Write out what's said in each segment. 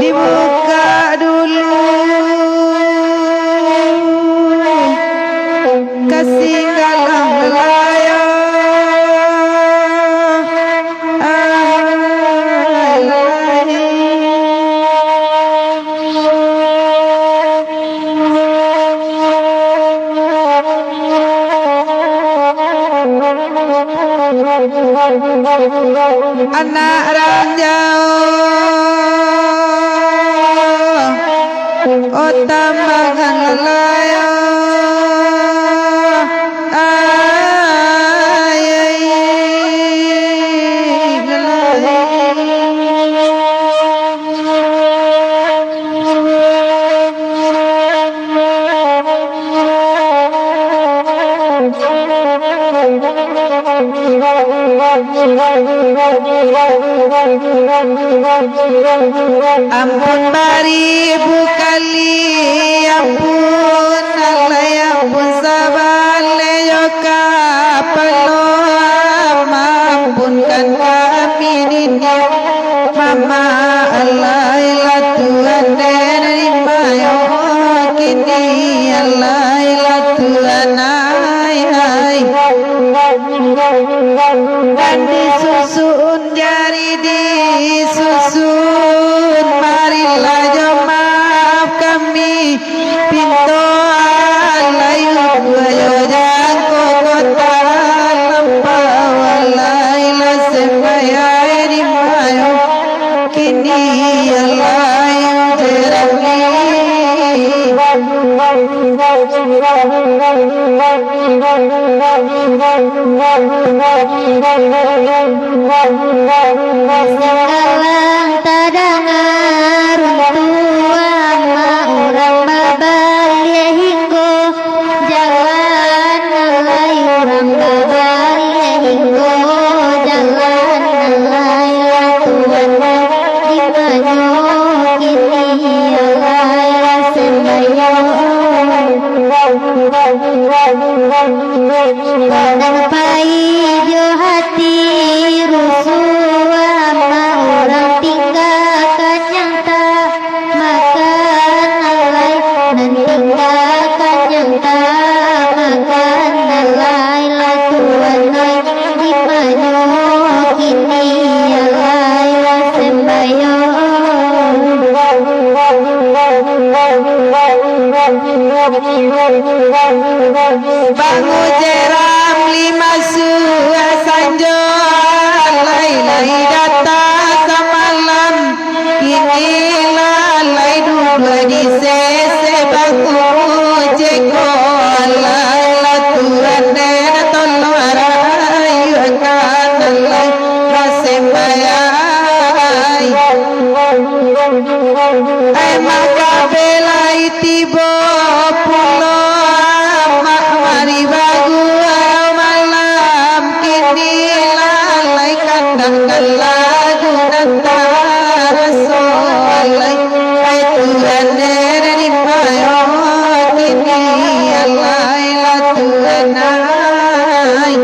Dibuka dulu kasih kalam layar anak ranjau utamakan layar ampun beribu kali ampun Allah ampun sabar leyoka peluang mampunkan kami ini mama Allah ilah Tuhan nerima yo kini Allah ilah Tuhan ay dan disusun jari disusun marilah jemaah kami pintu Allah yo jangko kota lampau Allah ilah semaya di mayo kini Allah yo terangi Alang tadangar tuan orang babalia hinggo jalan alai orang babalia hinggo jalan alai tuan di banyo kini alai sembayo pai jo hati rusuh ama orang tinggalkan yang tak makan alai dan tinggalkan yang tak makan alai lah Tuhan di mana kini alai lah sembayo bangu jeram lima sanjo lai datang semalam kini lalai dua di sese bangu jeko lala Tuhan dan tolong rayu akan lai rasembayai maka belai tibo pulo mari bagu malam kini lalai kandang lagu nantar solai Tuhan dari mayo kini alai la Tuhan ai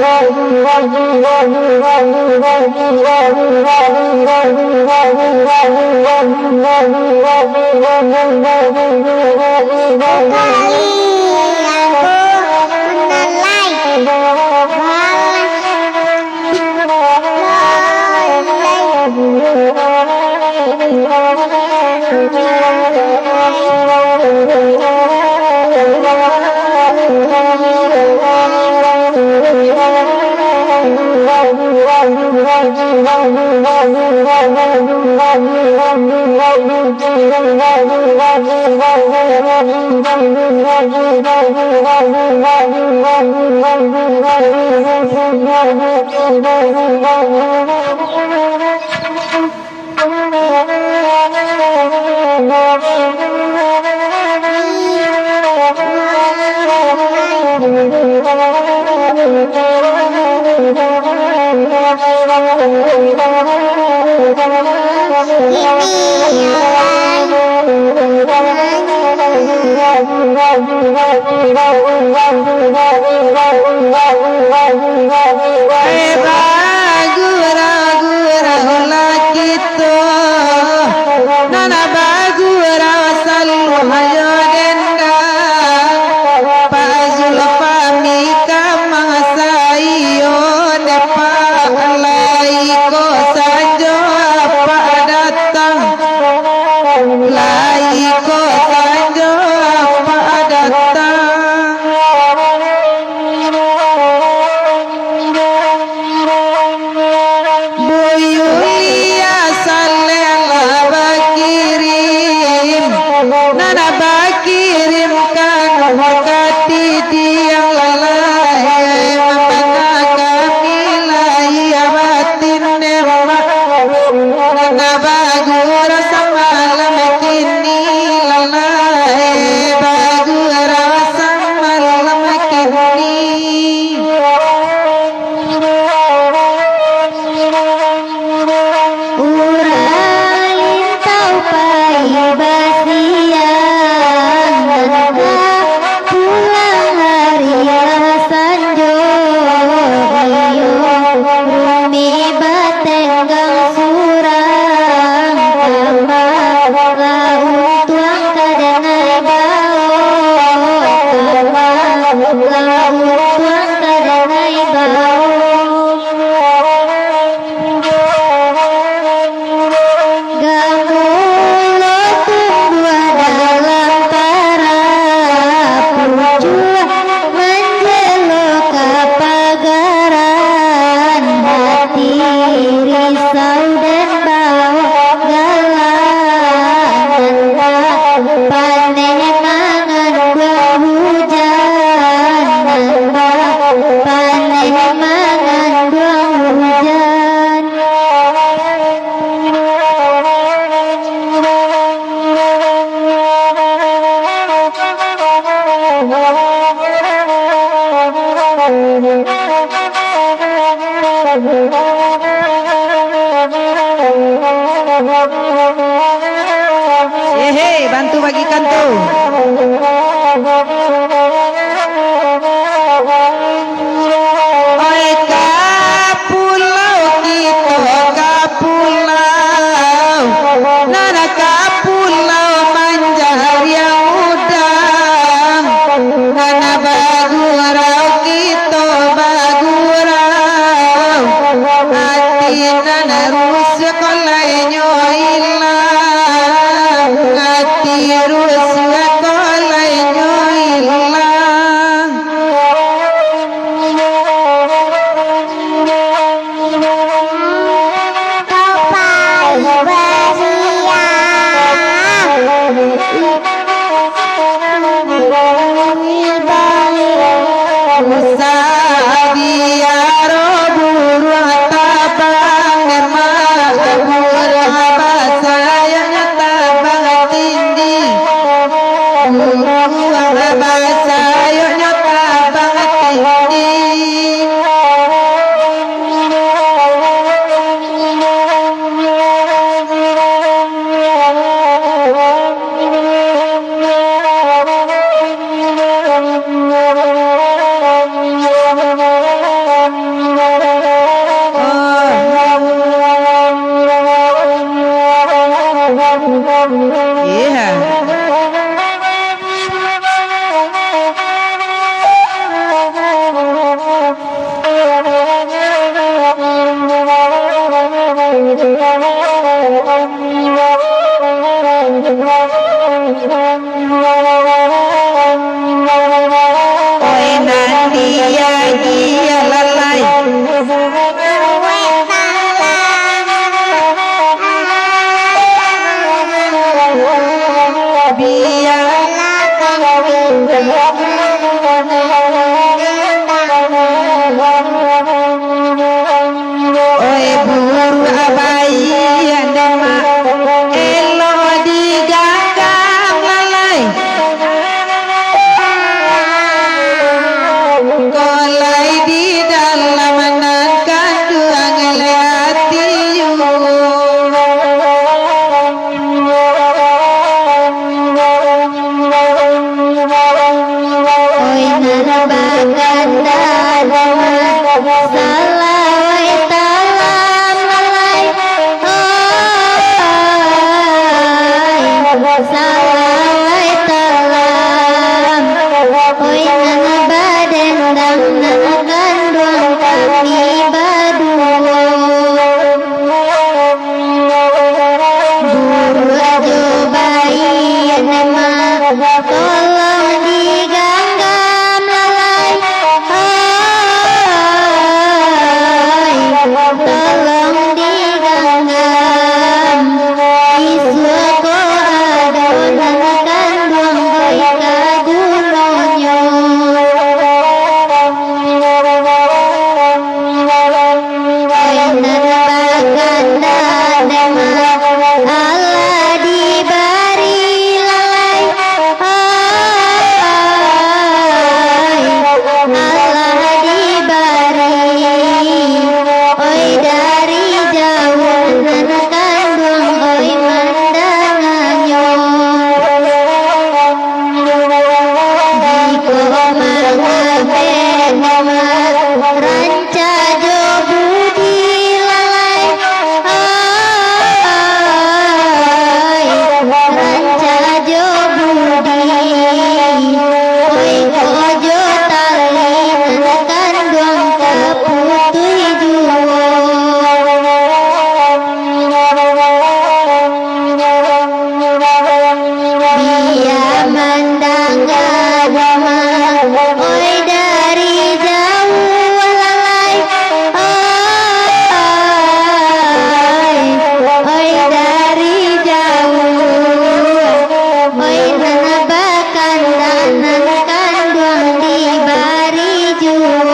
Bantu bagikan tuh. Oi ka pulau kita ka pulau, nana ka pulau manjar yang udang, nana bagurau kita bagurau, hati nana rusak kolainya hilang, hati rusak kolainya hilang. Iya. Oi nanti ya dia lalai. Oi buru abai andema elo digagang lalai. Kolai di dalam nakan duang hati yu. Oi nanabakan dagama salawai talam lalai. Oi salawai talam. Oi nanabaden dang nanakan duang kami baduo. Buru ajo bayi anema tolong diganggam lalai. Hai tolong diganggam. Isuko adonan kandung oi kadulonyo. Oi nanabakan dadema Allah dibari lalai. Hai Allah dibari. Oi dari jauh nan kandung oi mandanganyo. Jiko mangaben ranca jo budi lalai. Hai ranca jo budi. Oi kojo tali nan kandung kaputui juo. Dia mandang agama oi dari jauh lalai. Oi dari jauh. Oi nanabakan danan kandung dibari juo.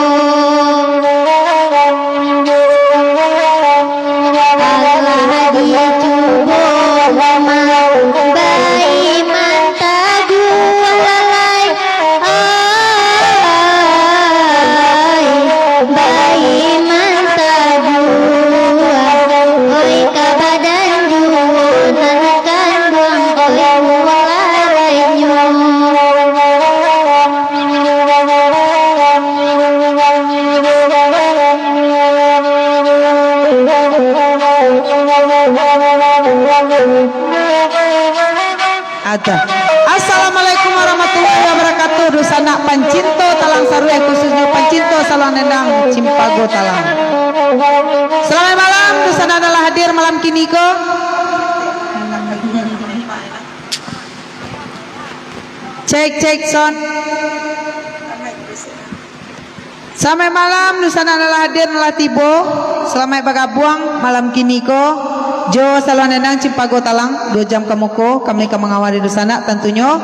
Allah dicubo lama bayi mantagu lalai. Bayi mantagu. Oi kabadan juo nan kandung oi walarenyo. Ada. Assalamualaikum warahmatullahi wabarakatuh. Dusana pancinto talang sarue khususnya pancinto salon nendang Cimpago talang. Selamat malam. Dusana adalah hadir malam kini ko. Cek son. Sampai malam Dusana adalah hadir nalah tibo. Selamat bagabuang malam kini ko. Jo salon dendang Cimpago talang 2 jam kamuko kami akan mengawali Dusana tentunya.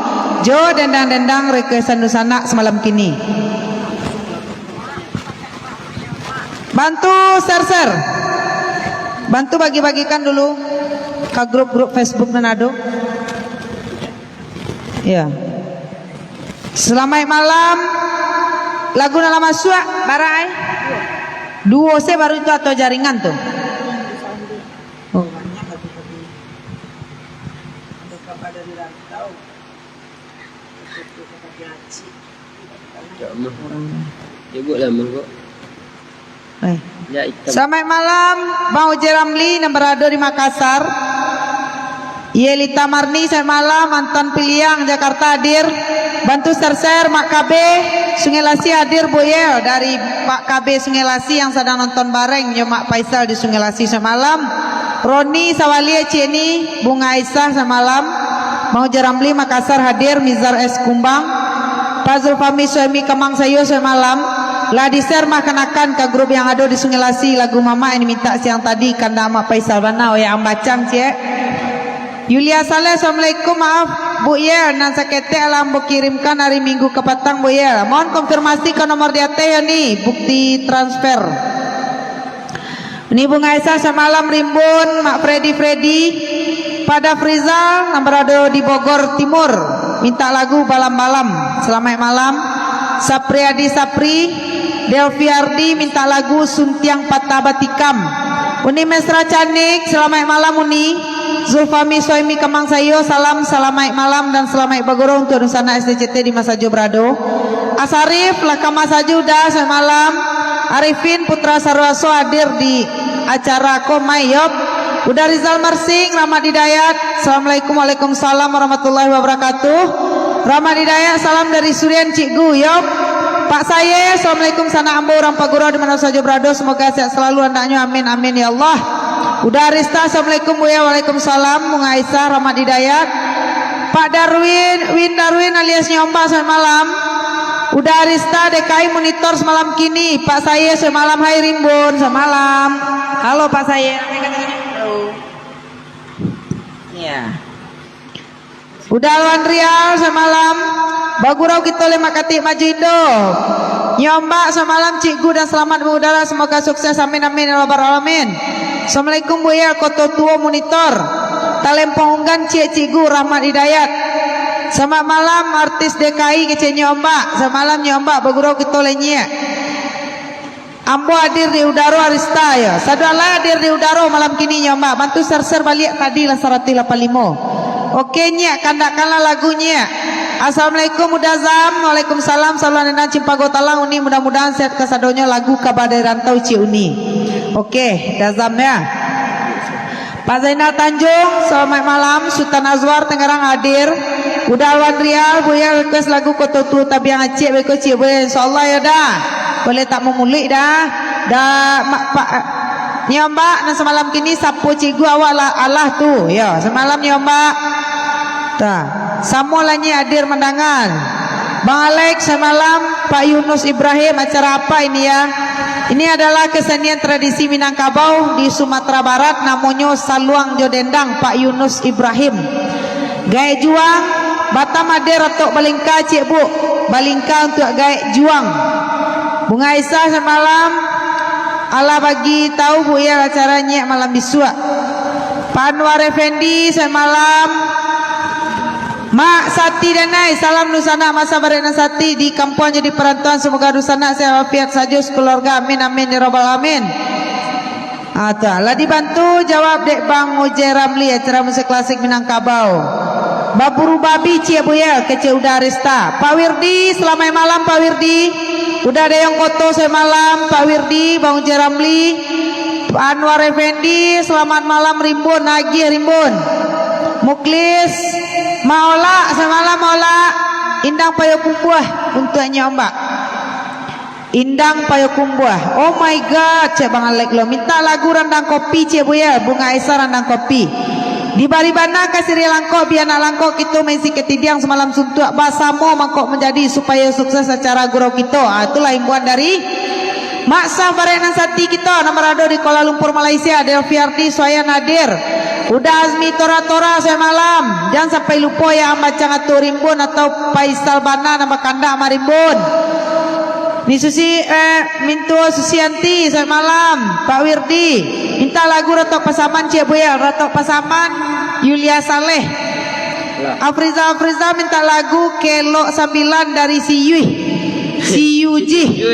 Jo dendang-dendang requestan Dusana semalam kini. Bantu share. Bantu bagi-bagikan dulu ke grup-grup Facebook Nanado. Ya. Selamat malam. Lagu nama suak barai. Duo se baru itu atau jaringan tuh. Oh. Selamat malam Bang Uji Ramli yang berada di Makassar. Yelita Marni saya malam, Anton Piliang Jakarta hadir. Bantu share Mak KB Sungai Lasi hadir Bu Yel dari Pak KB Sungai Lasi yang sedang nonton bareng yo Mak Faisal di Sungai Lasi saya malam. Roni Sawalia Cieni, Bunga Aisyah saya malam. Mau Jaramli Makassar hadir, Mizar S Kumbang. Pak Zulfami Suami Kemang Sayo saya malam. Ladi share mah kenakan ke grup yang ada di Sungai Lasi lagu Mama ini minta siang tadi kanda Mak Faisal Bana ya ambacang cie. Yulia Saleh, Assalamualaikum, maaf Bu Yel, nan sakete alam bu kirimkan hari Minggu ke petang Bu Yel. Mohon konfirmasi ke nomor di atas ya nih, bukti transfer. Ini Bunga Aisyah semalam Rimbun, Mak Freddy, pada Frizal, nomor ada di Bogor Timur, minta lagu balam-balam, selamat malam. Sapriadi Sapri, Delvi Ardi minta lagu Suntiang Patah Batikam. Uni Mesra Canik, selamat malam Uni. Zulfami Soimi Kemang Sayo, salam selamat malam dan selamat bagoro untuk Nusana SDCT di Masajo Brado. Asarif Lakama Sajuda selamat malam. Arifin Putra Sarwaso hadir di acara Komayop. Udah Rizal Mersing, Rahmat Hidayat, Assalamualaikum Waalaikumsalam warahmatullahi wabarakatuh. Rahmat Hidayat, salam dari Surian Cikgu Yop. Pak Saye, Assalamualaikum sana ambo orang Paguro di mana saja berada, semoga sehat selalu andaknya, amin amin ya Allah. Udah Arista, Assalamualaikum Bu ya, Waalaikumsalam. Bunga Aisyah, Rahmat Hidayat. Pak Win Darwin alias Nyomba selamat malam. Udah Arista DKI monitor semalam kini. Pak Saye semalam hai Rimbun semalam. Halo Pak Saye. Ya. Udah Alwan Rial semalam. Bagurau kita lima katik majindo. Nyomba semalam Cikgu dan selamat mengudara, semoga sukses amin amin ya rabbal alamin. Assalamualaikum Bu ya, Koto Tua monitor. Talempong unggan Cikgu Rahmat Hidayat. Selamat malam artis DKI kece Nyomba. Semalam Nyomba bagurau kita lenyek. Ambo hadir di Udaro Arista ya. Sadala hadir di Udaro malam kini Nyomba. Bantu share balik tadi lah 185. Oke nyek kandakanlah lagunya. Assalamualaikum Mudazam. Waalaikumsalam. Salam dan Cimpago Talang Uni, mudah-mudahan sehat kesadonyo lagu Kabadai Rantau Ci Uni. Oke, Dazam ya. Pak Zainal Tanjung, selamat malam. Sultan Azwar Tangerang hadir. Udah Alwan Rial, Bu ya request lagu Koto Tu Tabiang Acik beko Cik Bu. Insyaallah ya dah. Boleh tak memulik dah. Dah Pak Nyomba dan semalam kini sapu Cikgu awak lah Allah tu. Ya, semalam Nyomba. Dah. Samolanya hadir mendangan. Bang Alex semalam, Pak Yunus Ibrahim, acara apa ini ya? Ini adalah kesenian tradisi Minangkabau di Sumatera Barat, namanya Saluang Jodendang, Pak Yunus Ibrahim. Gaek juang, Batam hadir atau Balingka Cik Bu. Balingka untuk gaek juang. Bunga Aisyah semalam, Allah bagi tahu Bu ya acaranya malam bisua. Pak Anwar Effendi semalam. Mak Sati Danai, salam Nusana masa Barena Sati di kampung jadi perantauan, semoga Nusana sehat walafiat saja keluarga, amin amin ya rabbal alamin. Lah dibantu jawab Dek Bang Oje Ramli acara musik klasik Minangkabau. Baburu Babi Cie Bu ya kece udah Arista. Pak Wirdi selamat malam Pak Wirdi. Udah ada yang koto saya malam Pak Wirdi, Bang Oje Ramli. Pak Anwar Effendi selamat malam Rimbun Nagi Rimbun. Muklis Maula semalam Maula Indang Payokumbuah untuk Nyomba. Indang Payokumbuah. Oh my god, Cek Bang Alek lo minta lagu rendang kopi Cek Bu ya, Bunga Aisyah rendang kopi. Di Baribana kasih langkok biar nak langkok kita mesti ketidiang semalam suntuk basamo mangkok menjadi supaya sukses acara gurau kita. Itulah imbuan dari Maksa Barenan Sati kita nomor ada di Kuala Lumpur Malaysia. Delvi Ardi Soya Nadir. Udah Azmi Tora saya malam. Jangan sampai lupa ya macam atau Rimbun atau Faisal Bana nama kanda Marimbun. Ni Susi Mintu Susianti saya malam. Pak Wirdi minta lagu Ratok Pasaman Cik Bu ya. Ratok Pasaman Yulia Saleh. Afriza minta lagu Kelok Sambilan dari Siyui. Siyuji.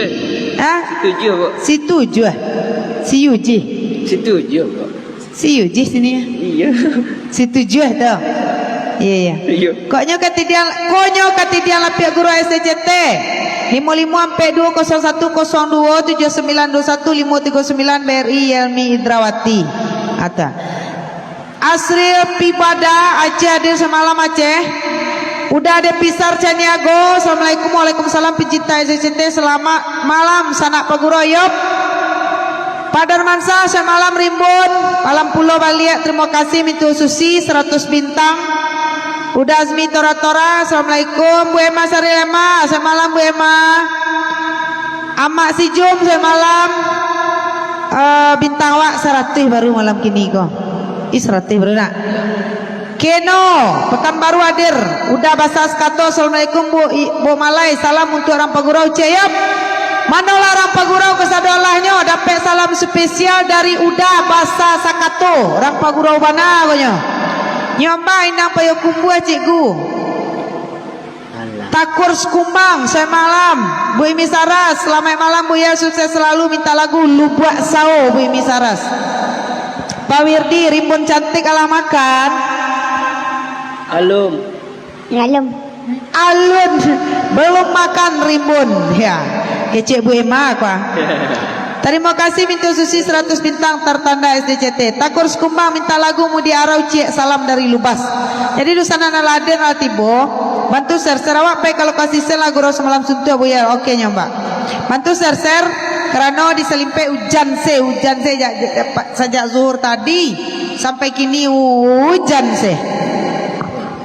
Situju. Siyuji. Setuju kok. Siyuji sini ya. Iya. Situju dah. Iya. Koknya ketidian lapik guru SCCT 55 sampai 20102 7921 539 BRI Yelmi Idrawati. Ata. Asril Pipada Aceh hadir semalam Aceh. Udah ada Pisar Caniago. Assalamualaikum, waalaikumsalam pencinta SCT. Selamat malam sanak paguroyop. Padar Mansa semalam Rimbun. Malam Pulau Baliak. Terima kasih Mintu Susi 100 bintang. Udah Azmi Tora-Tora. Assalamualaikum Bu Emma Sarilema. Semalam Bu Emma. Amak si Jum semalam. Bintang wak 100 baru malam kini kok. 100 baru nak. Keno Pekanbaru hadir. Udah bahasa Skato. Assalamualaikum Bu Malai. Salam untuk orang Pagurau Ceyap. Manalah orang Pagurau kesadolahnya. Dapat salam spesial dari Udah bahasa Sakato. Orang Pagurau mana konya. Nyomba inang payo kumbu cikgu. Takur Skumbang semalam. Bu Imi Saras. Selamat malam Bu ya. Sukses selalu. Minta lagu Lubuak Sao Bu Imi Saras. Pak Wirdi, Rimbun cantik ala makan. Alum. Alun belum makan Rimbun ya. Kece Bu Emma apa? Terima kasih Mintu Susi 100 bintang tertanda SDCT. Takur Skumbang minta lagu Mudi Arau Cik salam dari Lubas. Jadi Dusana Naladen Altibo bantu share Sarawak pe kalau kasih share lagu Ros Malam Suntu Bu ya. Oke nyoba. Bantu share karena diselimpe hujan sejak zuhur tadi sampai kini hujan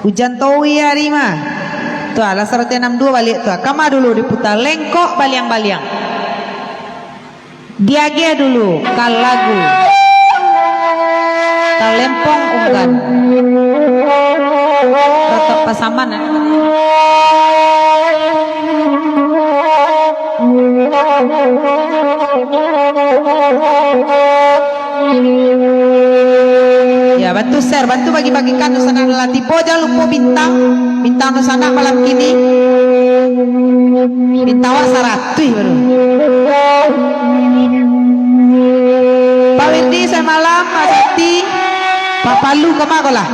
hujan tawi hari mah tuh ala 162 balik tuh kama dulu diputar lengkok baliang-baliang diage dulu kal lagu talempong unggan tetap pasaman ya bantu share, bantu bagi-bagikan Nusana Latipo. Jangan lupa bintang Nusana malam kini bintang wak 100 baru. Pak Windy saya malam, Pak Sati, Pak Palu kemana lah?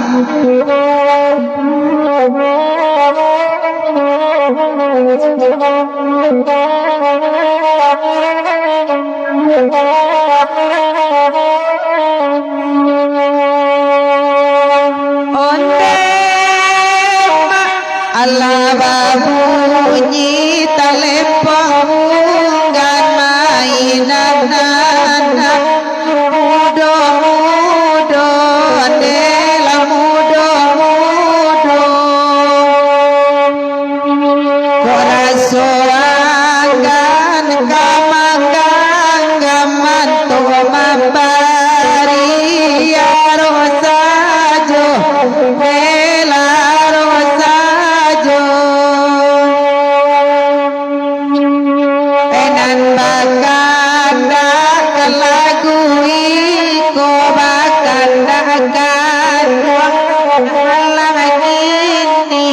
Allah babunyi talepong dan mainan anak mudo adalah mudo korasoangan kamakan gaman to mabari ya rosajo bela enan bakanda kelagui ko bakanda malam ini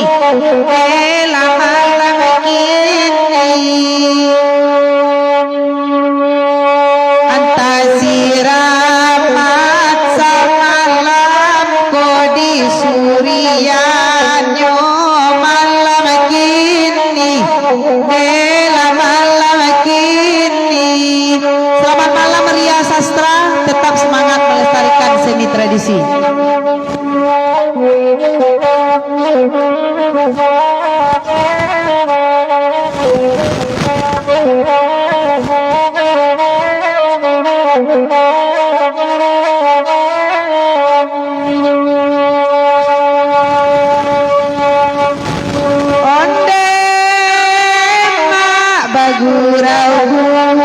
malam ini antasiramat samalam ko di surianyo malam ini malam kini. Selamat malam Ria Sastra. Tetap semangat melestarikan seni tradisi.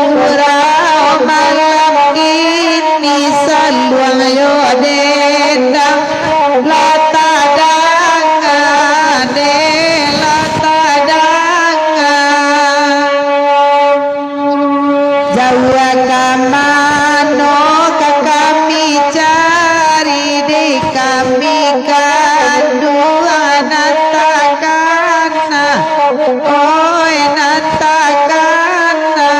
Gurau malam ini saluang yo dedang latadangan jauh kamano kami cari di kami kanduan natakana oi natakana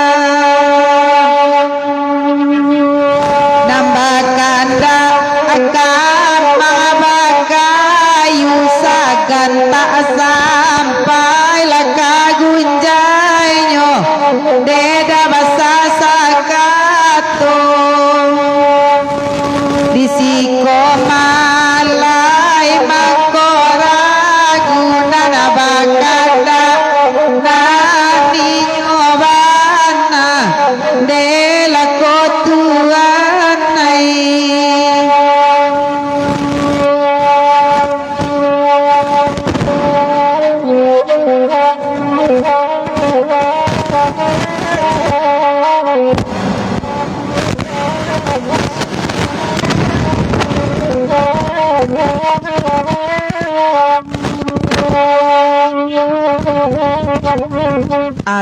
nambakanda akan mabagayu sagan tak sampai lakagunjainyo deda basa sakato di sikoma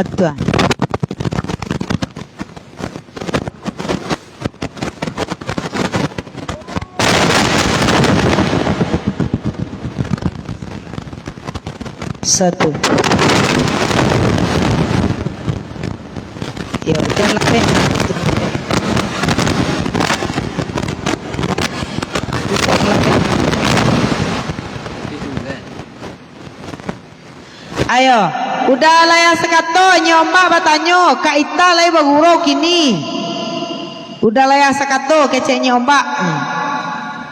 Tuan. Satu. Ya, jangan lapin. Ayo, udah lah ya sekato nyoma batanyo kak ita lah baguro kini. Udah lah ya sekato kecek nyomba.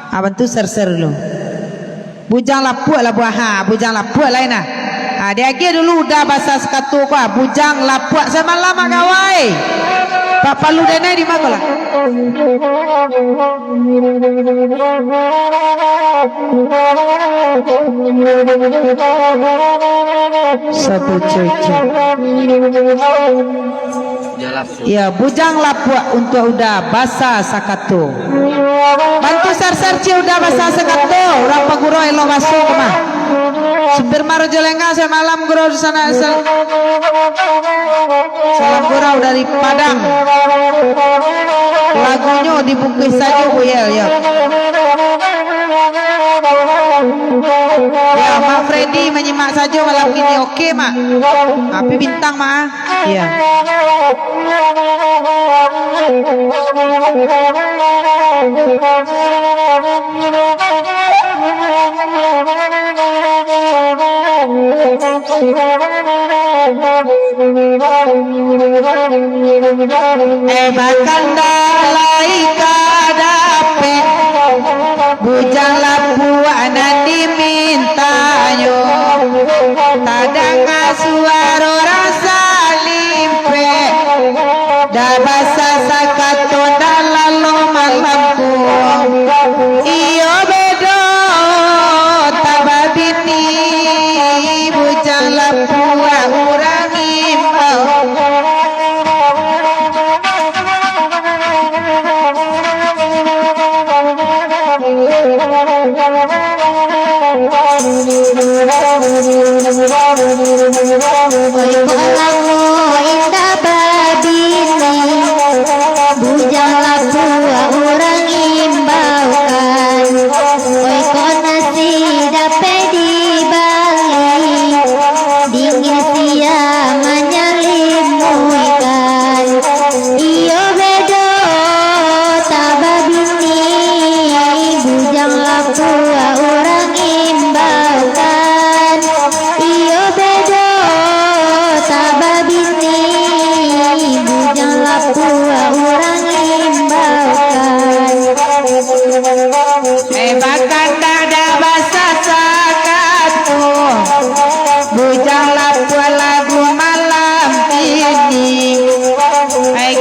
Abang tu ser-ser lu. Bujang lapuk lah buah ha, bujang lapuk lah ina. Ah dia lagi dulu udah bahasa sekato ko, bujang lapuk semalam agawai. Pak palu dene di mana lah? Satu cucu. Ya, bujang lapuk untuk udah bahasa sakato. Bantu sar-sar cie udah bahasa sakato. Orang paguro elo baso kemah. Supir maro jelenga saya malam guru di sana. Salam gurau dari Padang. Lagunya dibungkus saja Buyel ya. Ya, Mak Freddy menyimak saja malam ini, oke Mak. Tapi bintang Mak. Ya. Bahkan dalai kadape bujang lapuk anak dimintayo tadang suara rasa limpe dah bahasa sakato dalam malamku iyo bedo tababini bujang lapuk urang imbau. Bujang lapuk urang imbaukan, oi kona si dapat dibalik, dingin sia menyelimuikan, iyo bedo tababini, bujang lapuk urang imbaukan, iyo bedo tababini, bujang lapuk urang Bahkan ada bahasa sakato bujang lapuk lagu malam ini.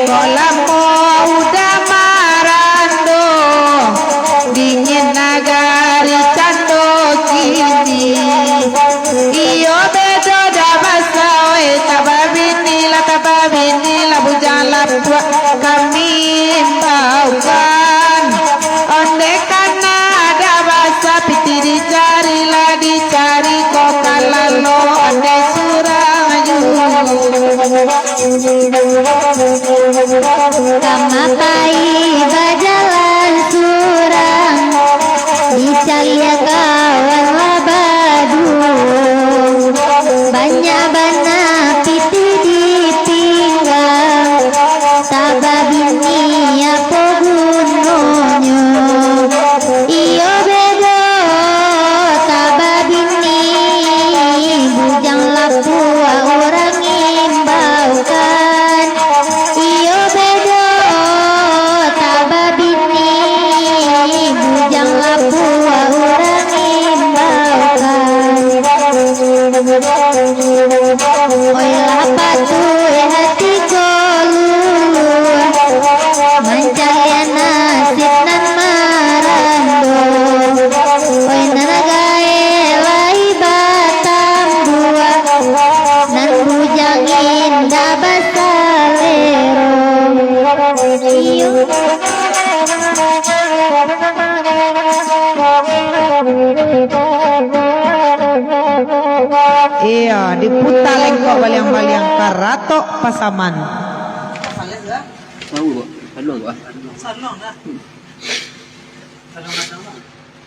Kolam udah marando dingin nagari cando kini. Iyo bedo da bahasa oi tababini la bujang lapuk kami baukan. Onde kana ada bahasa piti dicari kok kalalo onde suraju. Kamapai bajalan surang, dicalia kawan labadu, banyak bana piti dipinggang, tababini apa gunanya, iyo bedo tababini, bujang lapuk urang imbaukan, iyo bedo tababini, bujang lapuk urang Iya, diputar lengkok baliang-baliang karatok pasaman. Tahu kok. Salong kok. Salong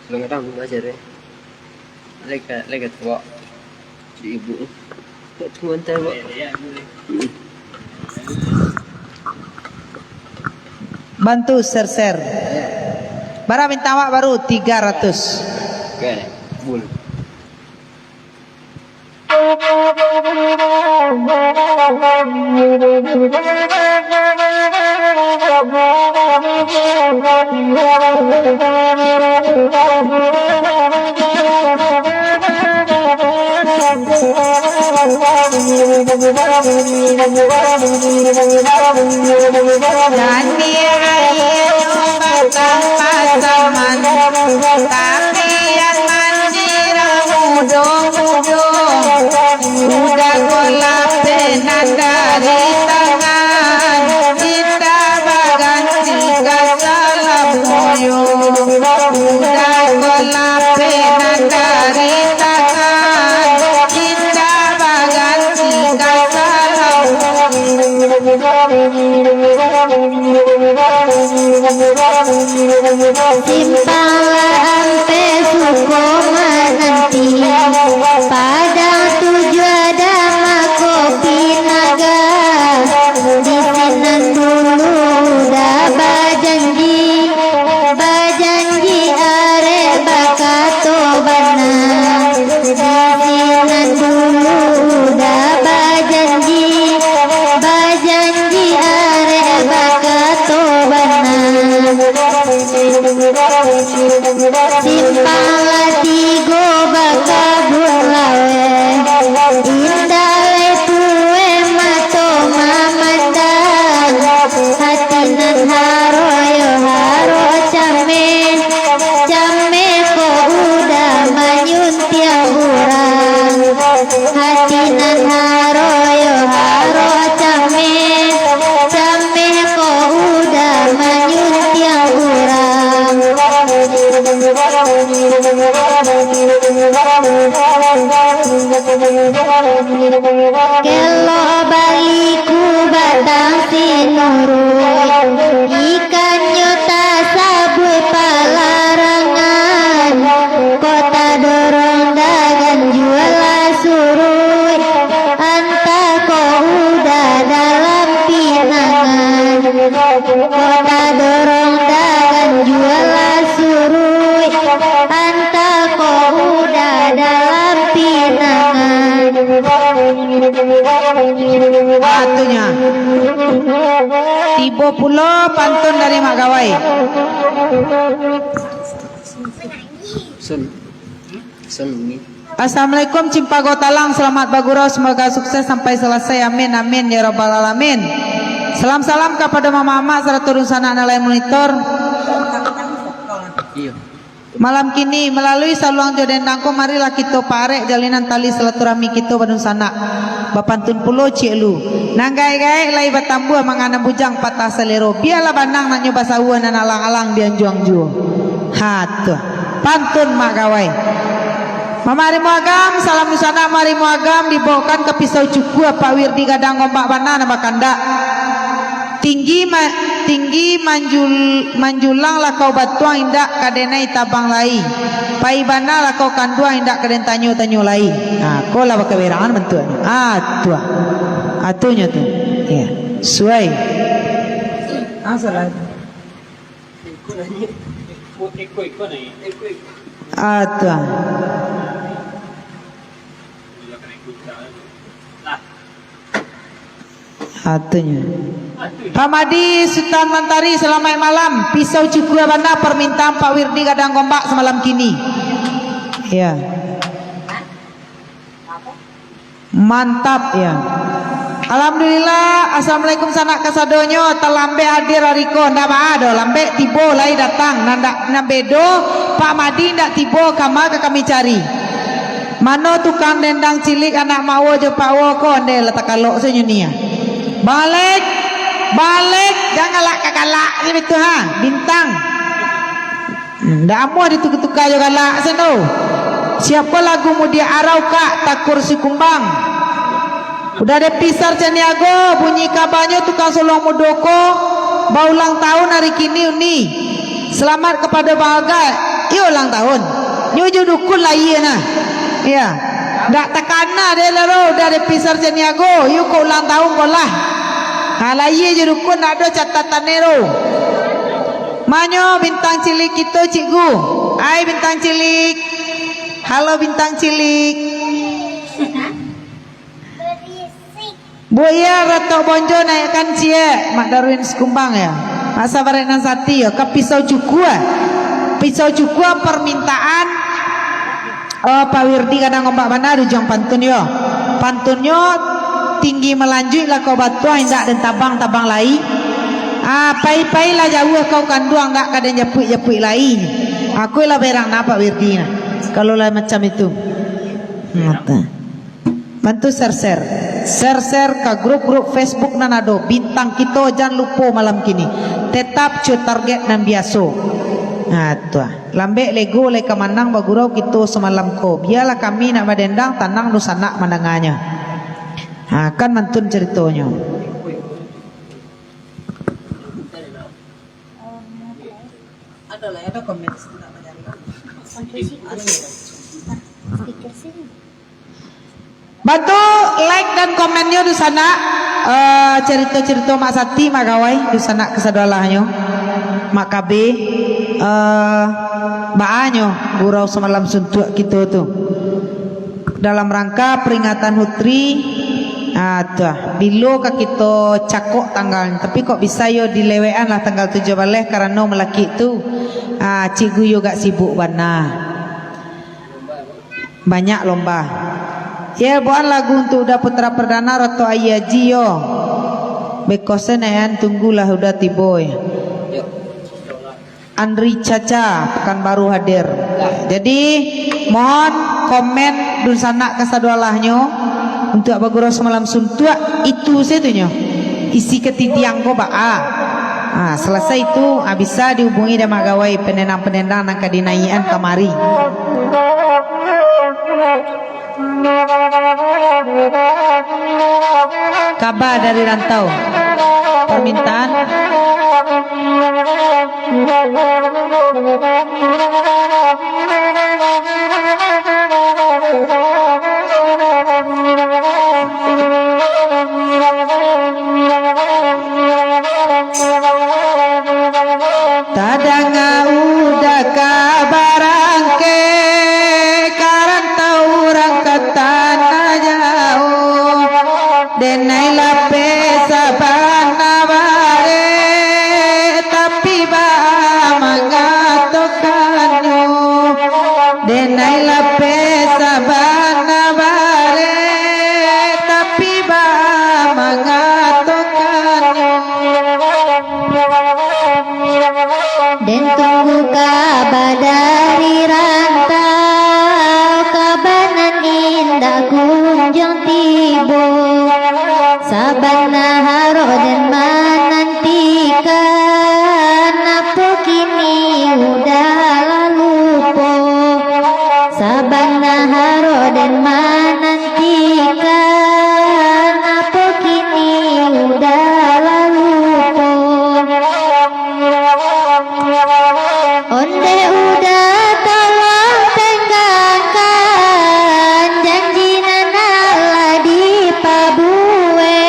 nggak tahu aja deh. Lega tua. Di ibu. Tuan tahu. Bantu share. Bara minta wak baru 300. Oke, bul. Nani ayo batang pasaman, tapi yang manjira mudong-mudong, udah kolap penan dari tangan, kita baganti kasalah moyo, udah kolap penan dari tangan, kita baganti kasalah Simpanglah ampe suko menanti pada tujuan dama kopi naga di sinan dulu dah bajanji are bakato bana di sinan dulu dah bajanji are bakato bana simpang tigo baka bulawe indale tuwe mato mamandang hatinan haro came ko udah manyuntiang urang hatinan haro came ko udah manyuntiang urang Kelo baliku batang sinurut ikan nyota sabut palarangan kota dorong dagan jual surut anta ko udah dalam pinangan kota dorong dagan jual surut anta ko udah dalam pinangan Atunya Tibo pulo pantun dari Mak Gawai. Sen. Assalamualaikum Cimpago Talang, selamat bagurau, semoga sukses sampai selesai, amin amin ya rabbal alamin. Salam kepada mama serta turun sana lain monitor. Iya. Malam kini melalui saluang joden dangko marilah kita parek jalinan tali silaturahmi kita badun sana. Bapantun pulo cielu. Nanggai-gai lai batambu mangana bujang patah selero. Biarlah bandang nak nyoba sawan dan alang-alang dian juang-juang. Hatu. Pantun Mak Gawai. Mamari muagam salam nusana mari muagam dibawakan ke pisau cuku Pak Wirdi gadang ombak bana nama kandak. Tinggi manjulang lah kau batuang indak kadenai tabang lai. Pai bana lah kau kanduang indak kaden tanyo lai. Nah, kau lah kewerangan bentuk. Tua. Atunya tu. Ya. Suai. Salah. Tua. Atunya. Pamadi Sultan Mantari selamat malam. Pisau cukup banda permintaan Pak Wirdi gadang gombak semalam kini. Ya. Mantap ya. Alhamdulillah. Assalamualaikum sanak kasadonyo. Talambe hadir hariko. Ndak ada lambe tibo lai datang. Ndak bedo Pak Madi ndak tibo kama ke kami cari. Mano tukang dendang cilik anak mawo je Pak Wo ko ande letak kalok senyunia. Balik jangan galak ni betul ha bintang ndak amu di tukar-tukar yo galak seno Siapa lagu mudi arau kak takur si kumbang. Udah ada pisar caniago bunyi kabarnya tukang solong mudoko bau ulang tahun hari kini uni. Selamat kepada Baga. Iya ulang tahun. Nyuju dukun lah iya nah. Iya. Dak takana deh laro udah ada pisar caniago. Yuk kau ulang tahun bolah. Halah iya je dukun ada catatan nero. Manyo bintang cilik itu cikgu. Hai bintang cilik. Halo bintang cilik. Buaya ratok bonjo naikkan cie Mak Darwin Sekumbang ya. Asa barenan sati ya ke pisau cuku. Pisau cuku permintaan Pak Wirdi kadang ngompak mana dujang pantun yo. Pantunyo tinggi melanjut lah kau batu indak dan tabang lain. Pai lah jauh kau kanduang tak kadang japuk lain. Aku lah berang napa Wirdi nah. Kalau lah macam itu. Bantu share ke grup Facebook nanado bintang kita jangan lupa malam kini tetap cu target nan biasa. Nah tuh lambe lego le kemanang bagurau kita semalam ko biarlah kami nak madendang tanang nusanak mandanganya. Nah kan mantun ceritanya. Ada komen bantu like dan komennya di sana cerita-cerita Mak Sati Mak Gawai di sana kesadalahnya Mak KB baanyo gurau semalam suntuk gitu tuh dalam rangka peringatan Hutri. Tuh bilo ke kita cakok tanggal tapi kok bisa yo dilewean lah tanggal 17 karena melaki tu cikgu yo gak sibuk banyak lomba ya buat lagu untuk udah putra perdana Roto Ayaji yo bekosen ayan tunggulah udah tiboy Andri Caca Pekanbaru hadir. Jadi mohon komen dun sana kesadualahnya untuk abaguro semalam suntua itu setunya isi ketitiang ko selesai itu bisa dihubungi dengan magawai penendang nang kadinaian kamari. Kabar dari rantau permintaan tadanga udah kabarangke karantau orang katana jauh denai lape sabana bare tapi ba mangatokanyo denai lape sabana bare tapi ba mangatokanyo dan tunggu kabar dari rantau kabanan indah kunjung tibo sabana haro dan menantikan apa kini udah lalu po sabana haro dan menantikan apa kini udah lalu po onde udah tolong tenggangkan janji nana di pabue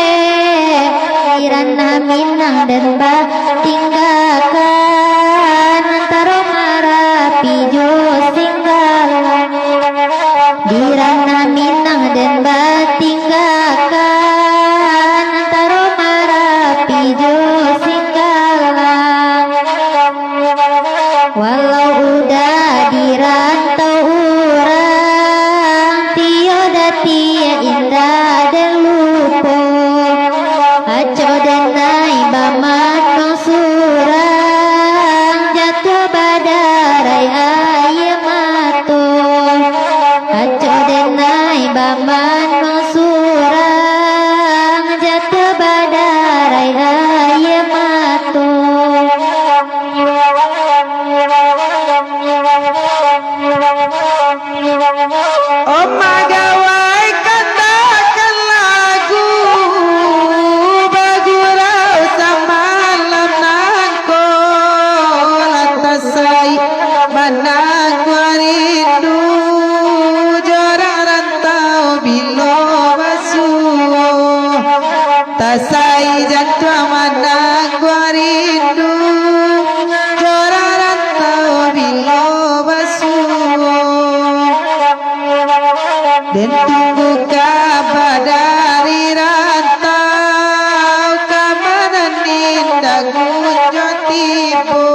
dan tunggu kabar dari rantau kamanan indah kunjung tipu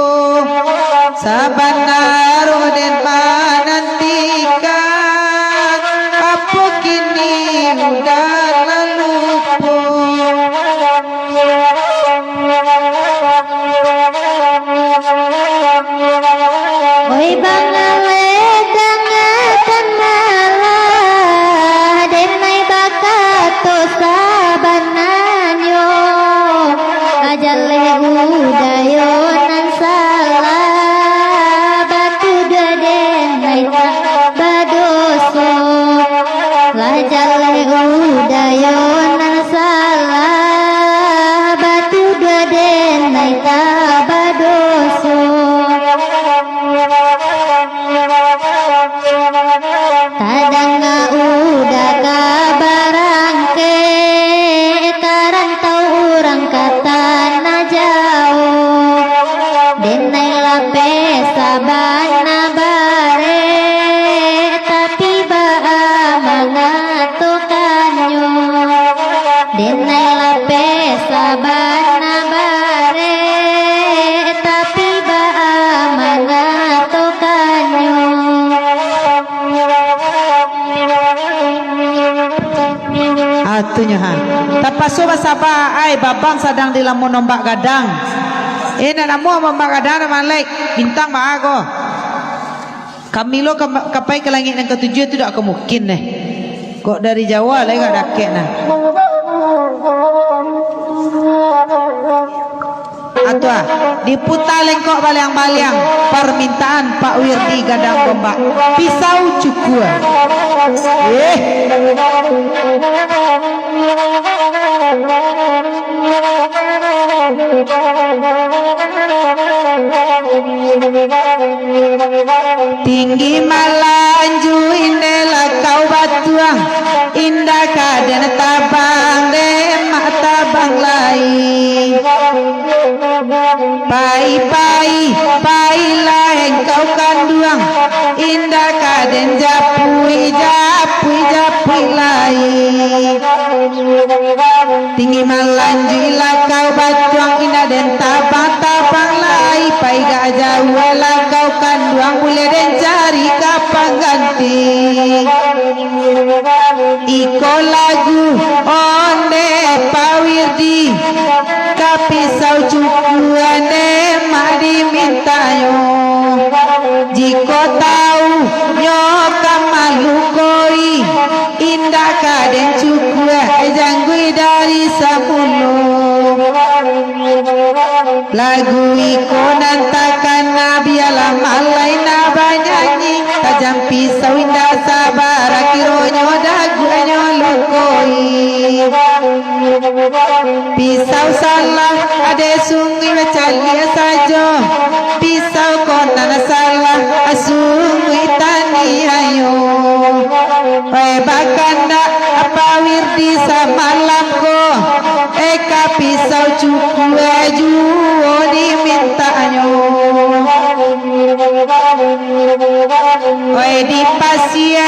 sabanaro dan menantikan apa kini udah lalu pun. Oi bangale dangatan malah denai bakato sabananyo ajale udayo nan salah batu denai badoso lajale udayo nan salah batu denai badoso tadanga udah kabarangke karantau urang kata na jauh denai lape sabana bare tapi baa mangatokanyo denai lape sabana bare tapi baa mangatokanyo. Atunya ha. Tapaso basaba ay babang sadang dilamun nombak gadang. Na namu nombak gadang naman like bintang maago. Kamilo kapai ke langit yang ketujuh itu tidak mungkin nih. Kok dari Jawa lagi gak dakek nah. Atua diputar lengkok baliang-baliang permintaan Pak Wirdi Gadang Gombak pisau cukur. Tinggi malanju indela kau batuang indah kaden tabang demak tabang lain pai lah engkau kanduang indah kaden japui lain tinggi malanju ilah kau batuang indah den tabang lain pai gajah lah kau kanduang boleh den cari kapan ganti iko lagu onde Pak Wirdi kapisau cukuane mak dimintayo jiko tahu nyoka malukoi indah kaden cukua janggui dari sapulu lagu iko nantakan nabi alam alai nabanyanyi tajam pisau indah sabar akironyo daguanyo lukoi pisau salah ade sungi macalia sajo pisau konan salah asungui tani ayo bakanda apa Wirdi samalam ko eka pisau cukue juo dimintanyo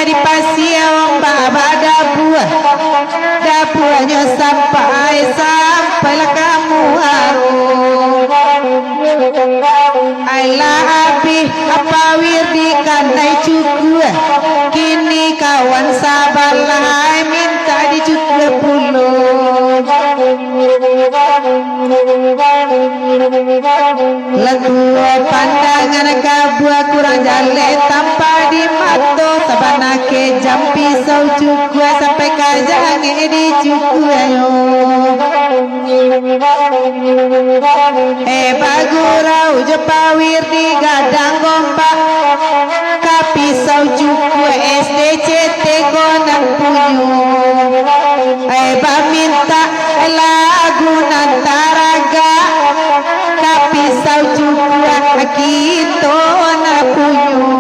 di pasia ombak dapuanyo sampai lah kamu harum ailah api apa Wirdi kanai cukue kini kawan sabar lah minta dicukue puluh lagu pandangan kabua kurang jale tanpa di mato sabana ke jam pisau cukue sampai kajang di cukue ayo bagurau jepa Wirdi Gadang Gombak kapisau cukue SDCT konang punyu minta lagu nantaraga kapisau cukue kita na punyu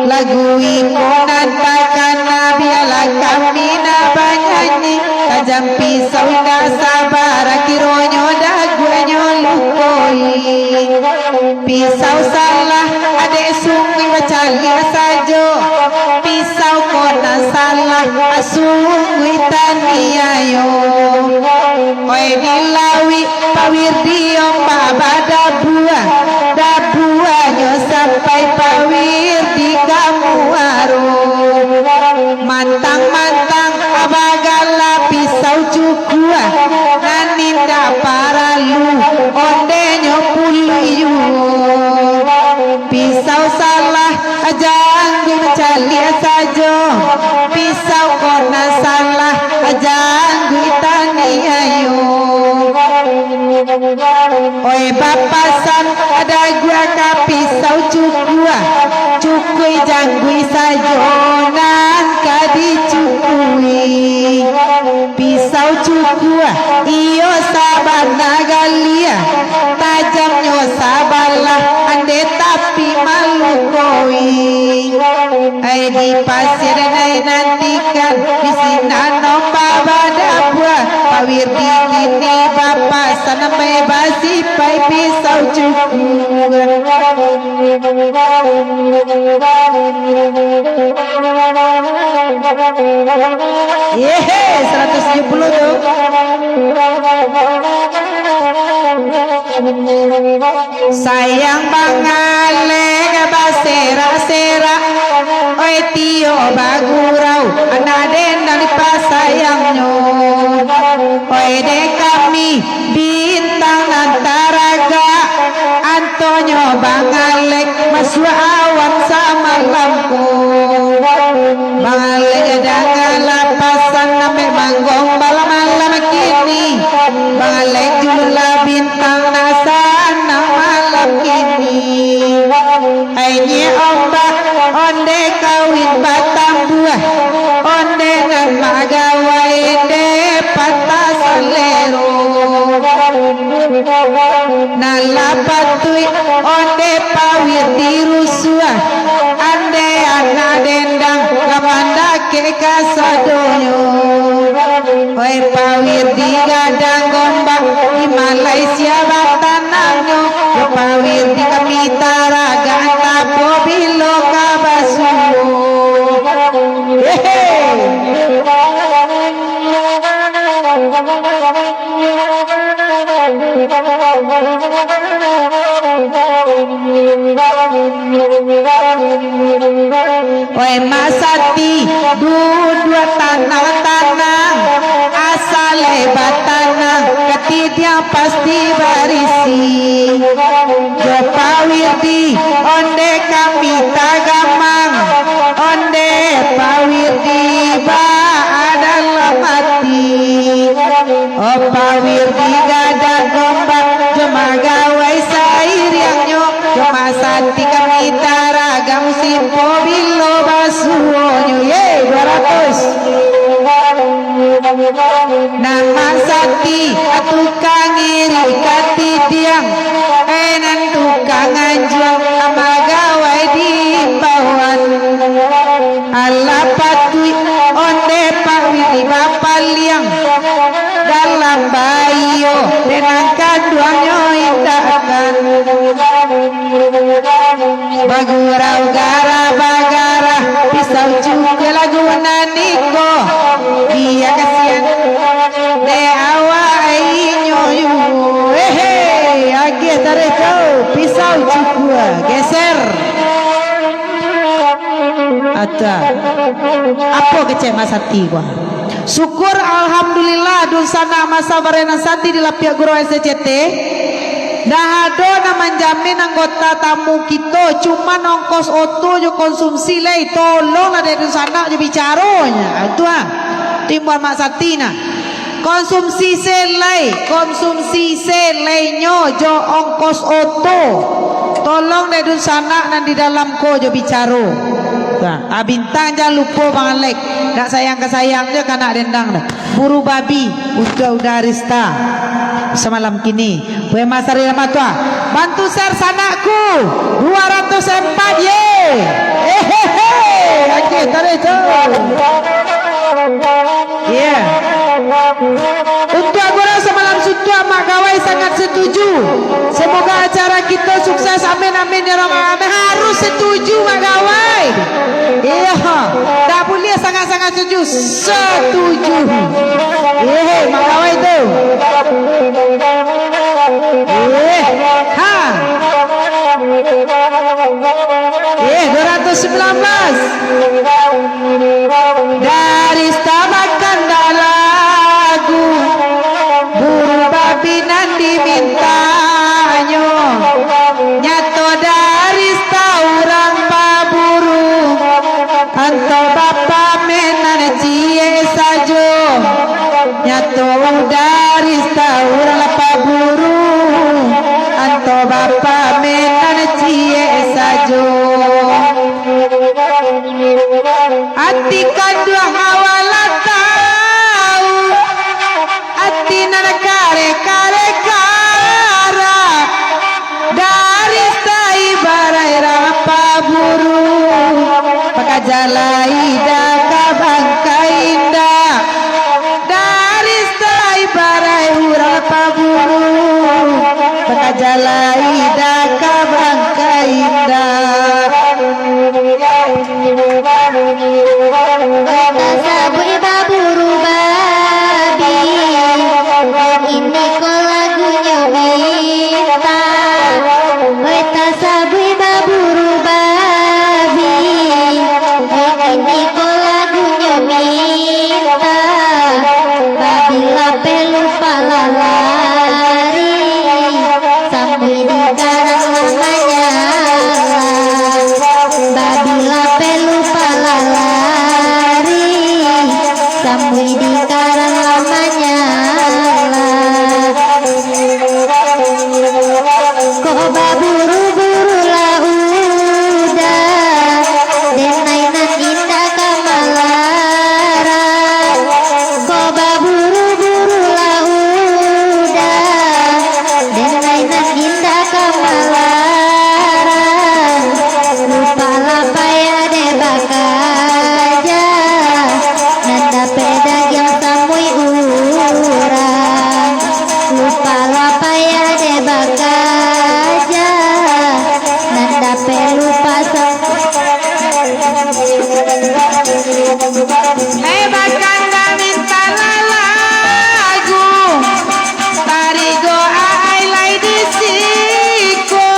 lagu iko nantakan nabi ala kami na banyanyi tajam pisau indah sabar akironyo daguanyo lukoi pisau salah adek sungi bacalia sajo pisau kona pawirdi ombak dabuanyo sampai pawirdi kamu arum mantang abagala pisau cukua naninda paralu ondenyo puluyu pisau salah ajang mencali sajo pisau kona salah ajang itani ayo oi bapasan ada gua ka pisau cukui janggui sajo nan kadi cukui pisau cukua iyo sabar nagalia tajamnya sabarlah ande tapi malu koi ai di pasir nai nantikan di sinano babada buah pawir di kini bapak sana basi pai pisau cukua yehe 170 tuh sayang bangale basera oi tio bagurau anaden dan pasayangnya oi de kami bintang antaraga Antonio bangalek maswa awan sama lampu bangalek dangala pasan name manggong malam kini bangalek jula bintang nasana malam kini ainye ombak onde kawin batang buah onde ngan magawai de patah selero nalapatui onde pawir dirusua ande anak dendang kamanda ke kasadonyo oi pawir digadang gombak di Malaysia batananyo pawir di Kamitara ganta pobilo kabasulo Oi masati dua tanang asale batanang ketidia pasti barisi jo pawirdi onde kami tagamang onde pawirdi ba adalah mati oh pawirdi gada gombak cuma gawai sair yang nyok cuma santi kami taragam simpo bilo basuonyo ye 200 nama sati tukang iri kati tiang enan tukang anjuang amagawai di bawah alapatui onde pawiri bapaliang dalam bayo dengan kaduanyo indakan bagurau gara pisau juga lagu naniko dia kasihan de awa inyo yu agi tarejo pisau juga geser ada apa kecek masati gua syukur alhamdulillah dulsana masa barena sati di lapia guru SCT dah ada menjamin anggota tamu kita cuma ongkos oto jo konsumsi lei tolong ada di sana jo bicaranya itu timbal mak satina konsumsi selai jo ongkos oto tolong dari sana dan di dalam ko jo bicaro bintang jangan lupa Bang Alek nak sayang je kanak dendang dah buru babi udah rista semalam kini we masari lama tua bantu share sanakku 204 ye oke tarik yeah untuk agora semalam sutua mak gawai sangat setuju semoga acara kita sukses amin amin ya Rabbal alamin harus setuju mak gawai iya tak boleh sangat-sangat setuju mak gawai tu 2019 dari Stabakan lagu buru babi nanti mintanyo nyato dari orang paburu anto bapa menan cie sajo nyato dari orang paburu anto bapa menan cie sajo hati kadang awala tahu hati nana kare kare kara dari sai barai rapa buru pakajalai daka bangkai indah dari sai barai rapa buru pakajalai daka bangkai indah Sabui baburu babi ini kok lagunya minta Weta sabui baburu babi ini kok lagunya minta Babila pelupa lalari Sabui di karang namanya Babila pelupa lalari Samui di karang lamanya Kok baburu-buru lah udah Denainan indah kamalaran Kok baburu-buru lah udah Denainan indah kamalaran Lupa lapaya de bakaja Nanda pedag yang samui urang Lupa lapaya de bakaja Nanda pelupa Bahkan minta lagu tarigo ai lai di siko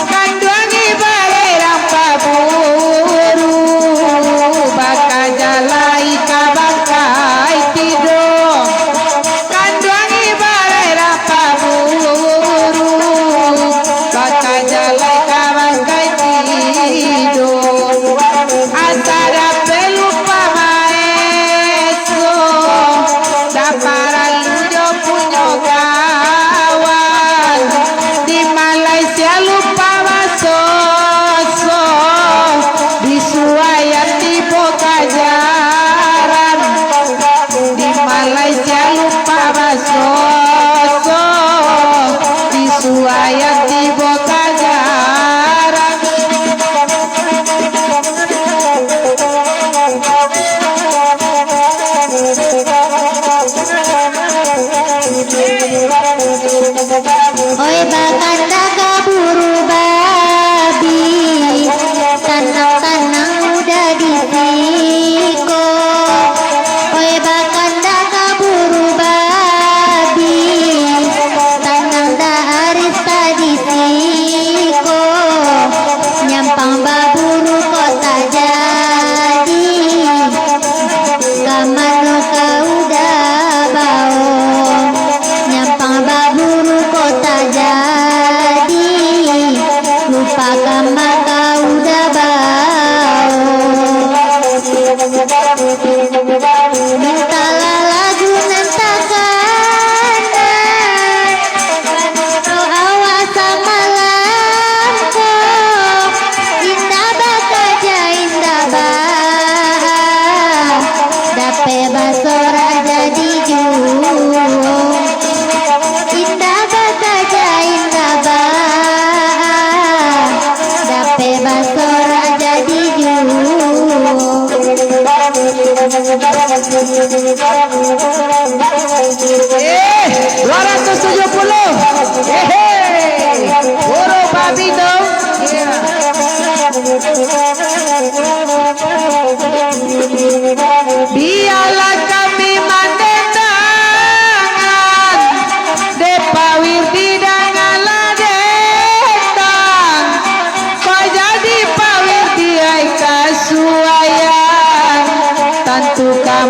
kanduangi bagai rampa buru baka jalai kabakai tido kanduangi bagai rampa buru baka jalai kabakai tido asara pelupa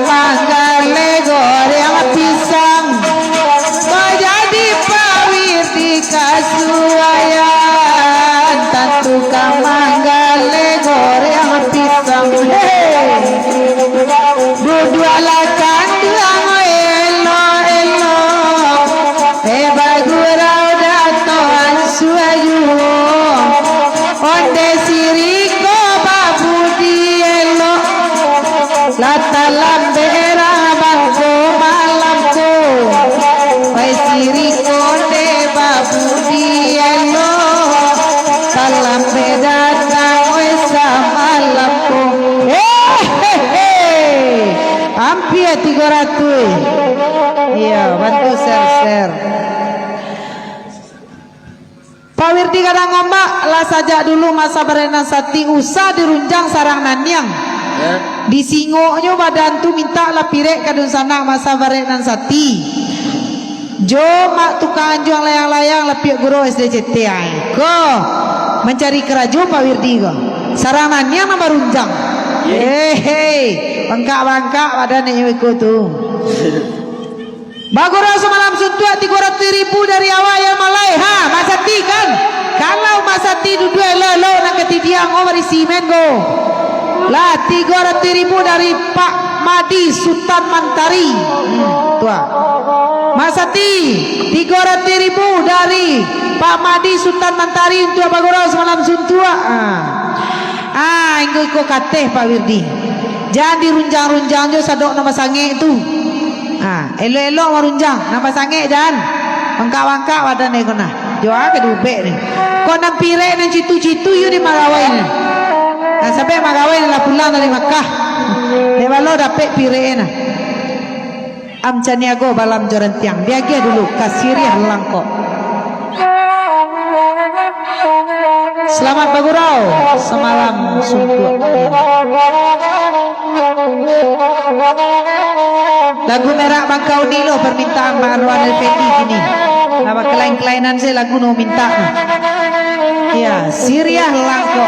manggale goreng pisang jadi pawir di kasuayan tentu manggale goreng pisang dua lakan diang elo elo bagurau dato ansuayu onde siriko babu dielo lata lambera bangko malamko oi siriko de babu dielo salam bedata oi samalamko hampir 300 iya bantu share Pak Wirdi kadang ngomong lah saja dulu masa berenan sati usah dirunjang sarang nanyang Ya. di singonya badan tu minta lah pirek kadun sana masa berenan sati jo mak tukang juang layang-layang lepiak guru SDCT ko mencari keraju Pak Wirdi ko sarang nanyang nama runjang bangka-bangka badan yang ikut tu Bagora semalam suntua 300.000 dari awal yang malai Masati kan kalau Masati duduk elo nak ketidiang over simen go lah 300.000 dari Pak Madi Sultan Mantari tua Masati 300.000 dari Pak Madi Sultan Mantari untuk Bagora semalam suntua inggo kateh Pak Wirdi jangan dirunjang-runjang jo sadok nama sange itu elo-elo marunjang nama sange jangan bangka-bangka wadan eko nah jo ke dubek ni kau nampire nan citu-citu yu di Magawai ni sampai Magawai lah pulang dari Makkah balo dapet pire na amcaniago balam joran tiang dia dulu kasirih langko selamat bagurau semalam suntuk lagu merah Bangkau Nilo permintaan Mbak Arwan Effendi gini nama kelain-kelainan saya lagu no minta ya Siriah langko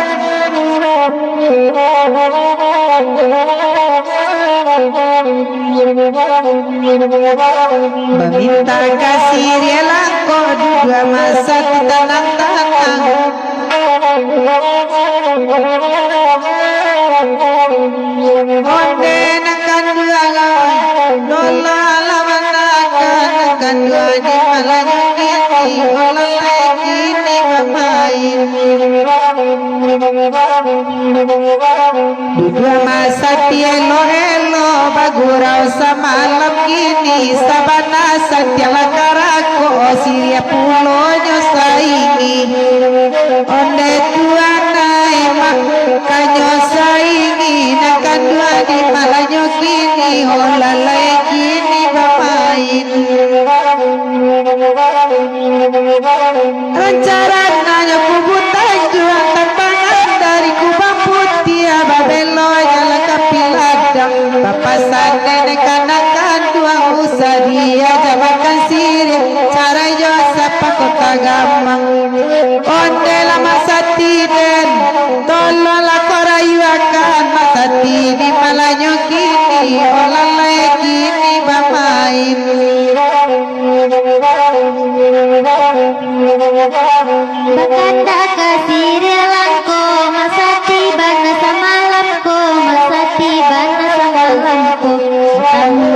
meminta kasih dia langko dua masa tanang-tanang onde nakan dua dola lawan nakan dua di malanya kini olah kini bermain dua masa tielo elo bagurau semalam kini sabana satiala karako siria pulonyo saingi onde tua naik kanyo saingi nakan dua di malanyo kini olalai kini bermain rencaran nanya kubutan juang tantangan dari kubang putih babelo nyala kapiladang papasan nenek kanakan tuang usah dia jabakan siri cara josapa kota gamang onde lama satiden tolonglah korayu akan masati di malanyo kini olalai kini bermain Bakanda kasih langko masati bana samalamko masati bana samalamko kamu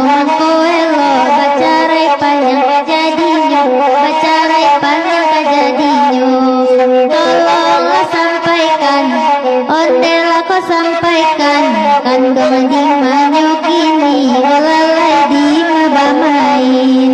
mangko elo bacarai panjang jadinya bacarai panjang jadinya tolonglah sampaikan ondela ko sampaikan kan kemanding manyo kini olalai di mabamain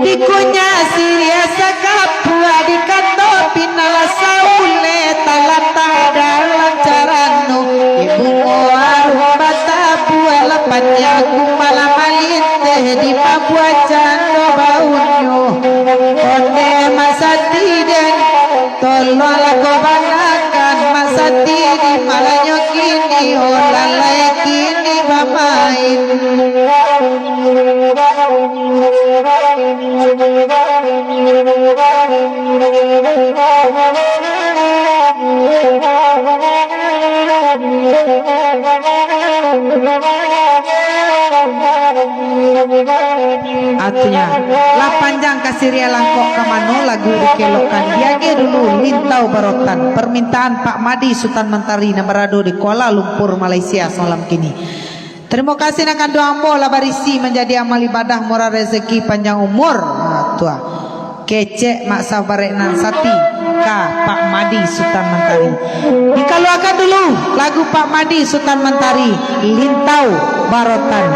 dikunya siria sakapua di kanto pinala saule talata dalam caranu ibu arum bata bua lepatnya kumala malinte di Papua cando baunyo onde masati den tolonglah kau banakan masati di malanyo kini olalai kini main. Artinya lah panjang kasiria langkok kamano lagu dikelokan diage dulu lintau barotan permintaan Pak Madi Sultan Mentari Nabarado di Kuala Lumpur Malaysia salam kini. Terima kasih akan doa ambo lah barisi menjadi amal ibadah murah rezeki panjang umur. Tua kecek mak sabareknan sati ka Pak Madi Sultan Mentari. Dikeluarkan dulu lagu Pak Madi Sultan Mentari lintau barotan.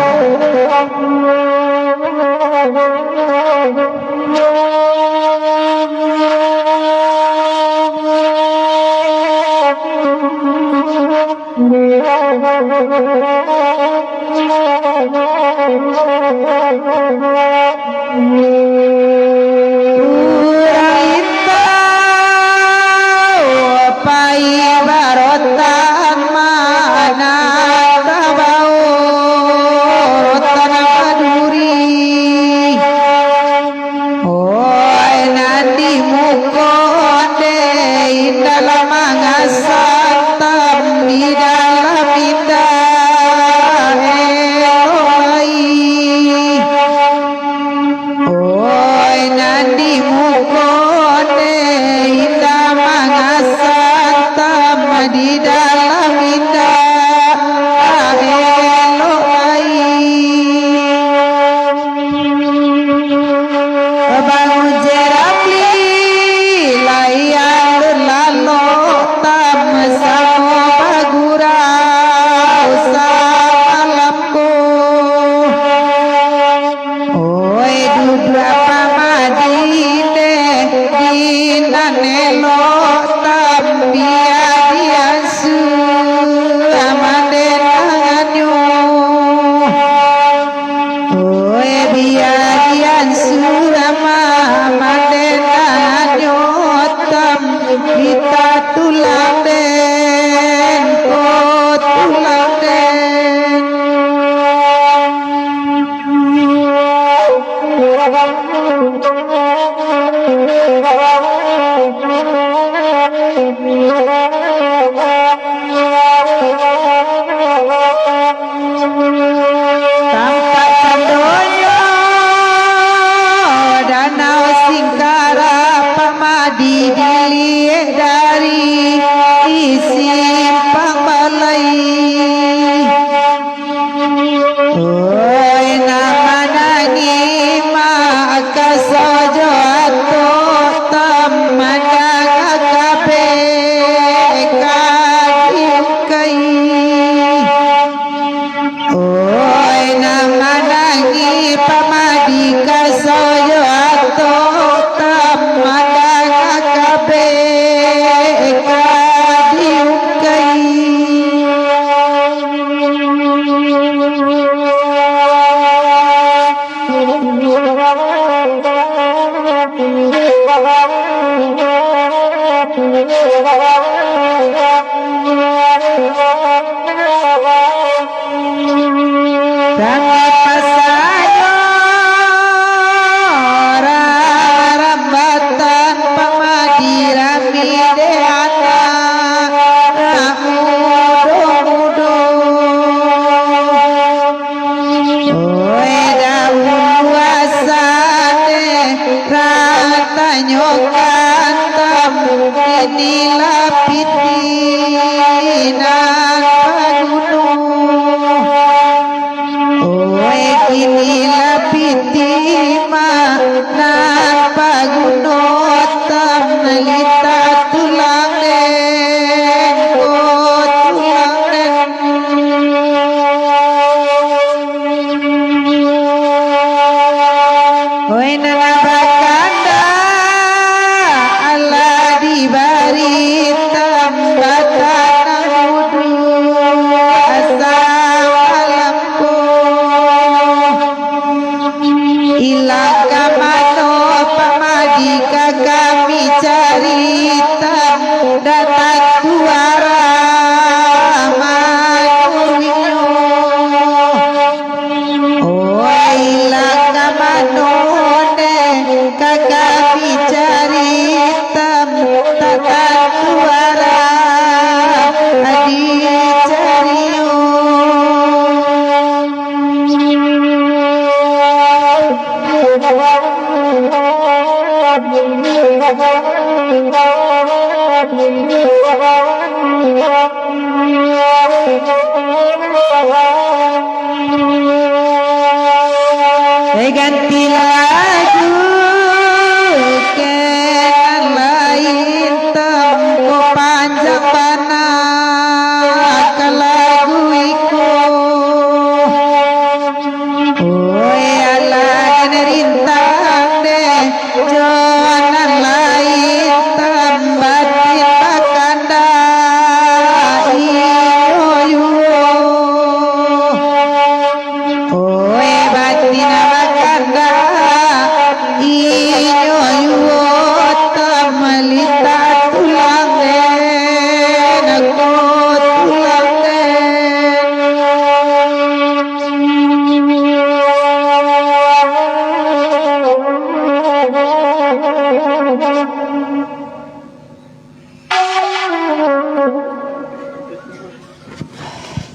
Oh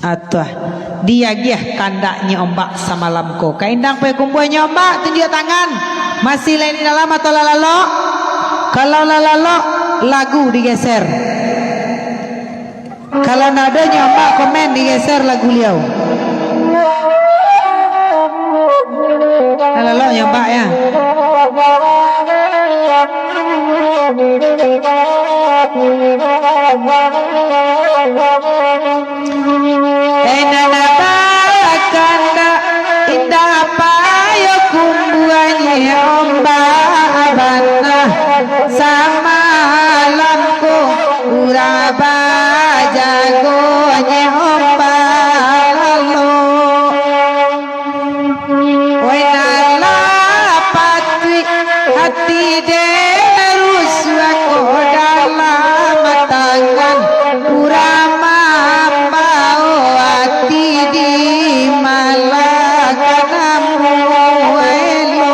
Atuh dia giah kandaknya ombak samalam ko. Kaindang pe kumbuhnya ombak tunjuk tangan. Masih lain dalam atau lalalo? Kalau lalalo lagu digeser. Kalau nadanya ombak komen digeser lagu liau. Lalalo nyombak ya. Enana bakanda indah payo kumbuannya ombak abana sama lamku uraba jagonya ombak lalu wenala patwi hati derus wako dalam tangan urama pao hati di malakanamu elo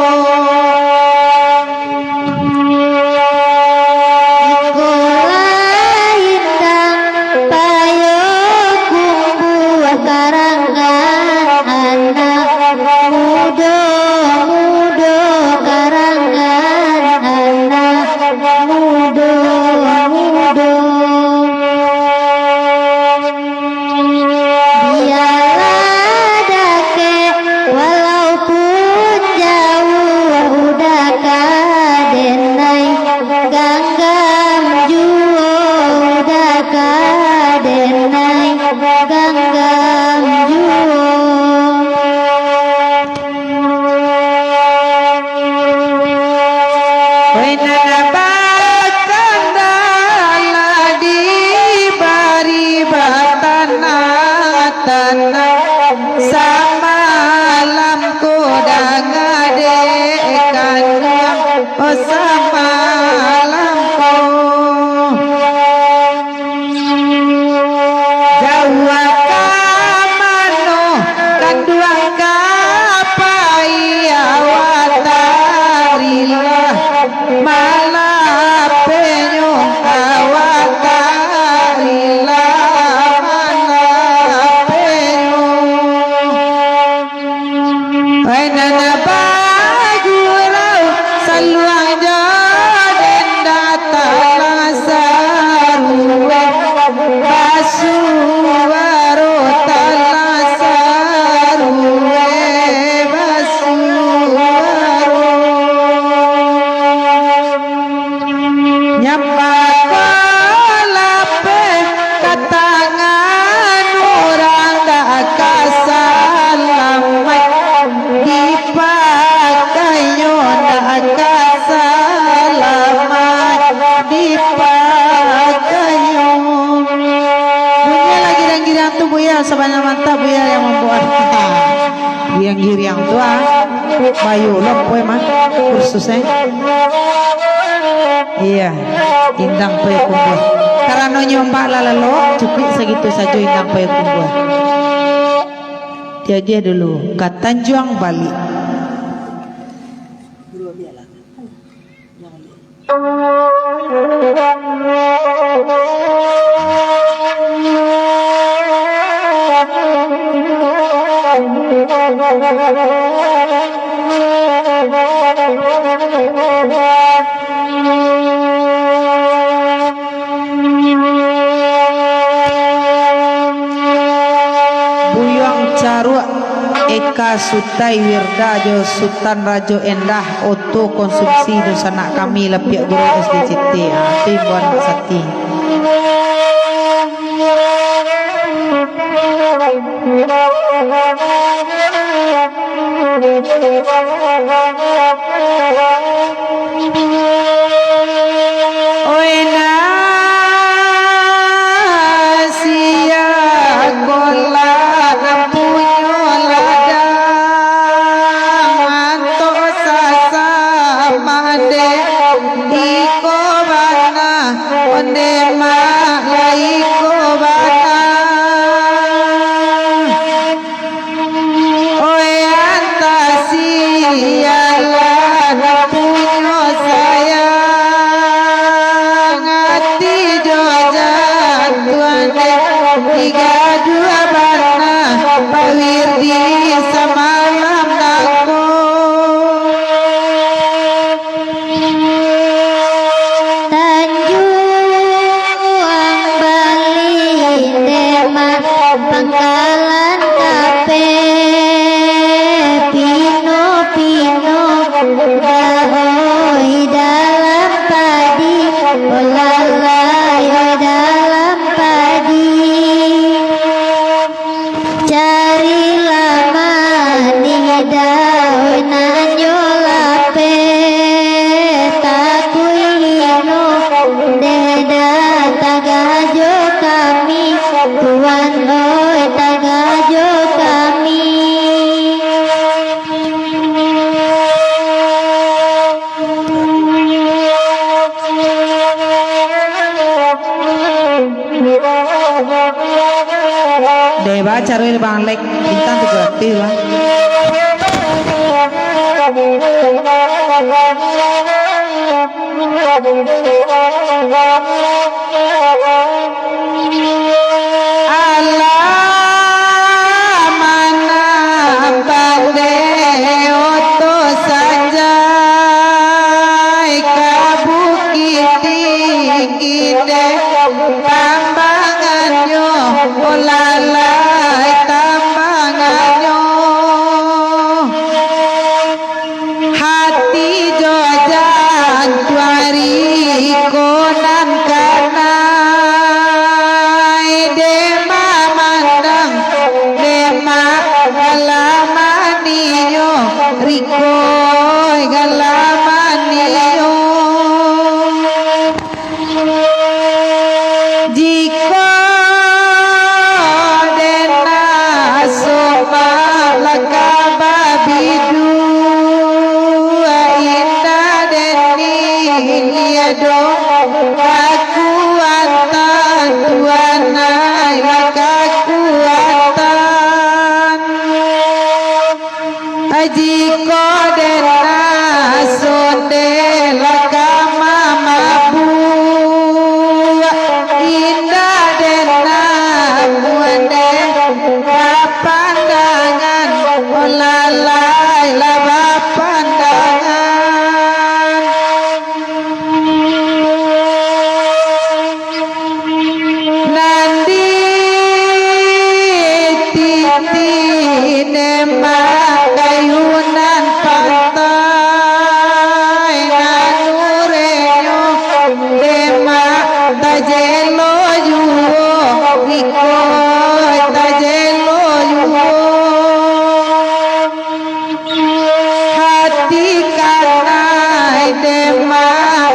Sekolah indang payo kumbu karangan anak muda karangan anak muda biarlah dake walaupun jauh udah kadenai ganggam juo udah kadenai ganggam juo wenana bakanda ladi bari batana tanah sama lamku dangadekan oh sama lamku Jawa kamano kandua kapai awatarilah malapenyo awatarilah malapenyo Ainana bagurau saluang joden datang saruwe basuwaro talasaruwe basuwaro nyapa kalape katangan orang dak kasalamai dipakainya dak kasalamai dipakainya bunyi lagi girang-girang tuh Buya sebanyak mantap Buya yang membuat girang-girang tuh bayu lopoy mah kursusnya iya indang poe kumbuh karena nyombak lalalo cukup segitu saja indang poe kumbuh dia dulu kata juang balik Buyong Carua Eka Sutai Wirdajo Sultan Rajo Endah Oto konsumsi dosana kami lepiak guru SDCT Timbon Sati Oena sia kola nampunyo lada manto sasa made iko bana onde malaiko bana oe antasi Deh baca roi Bang Lek bintang tu gratis lah. Allah mana bade oto sanjai kabukit tinggi deh tambangannya olalai tambangannya hati jojan tuari konan kanai dema mandang dema galamaniyo rikoy galamaniyo jika dena soma lakababidu indah deni liado kekuatan tuanai kekuatan jika dena sonde lakama mabu indah dena muende pandangan olalai laba pandangan nandi titi nema kayunan pantai nanurenyo dema tajelo yuo rikoy tajelo yuo hati kanai dema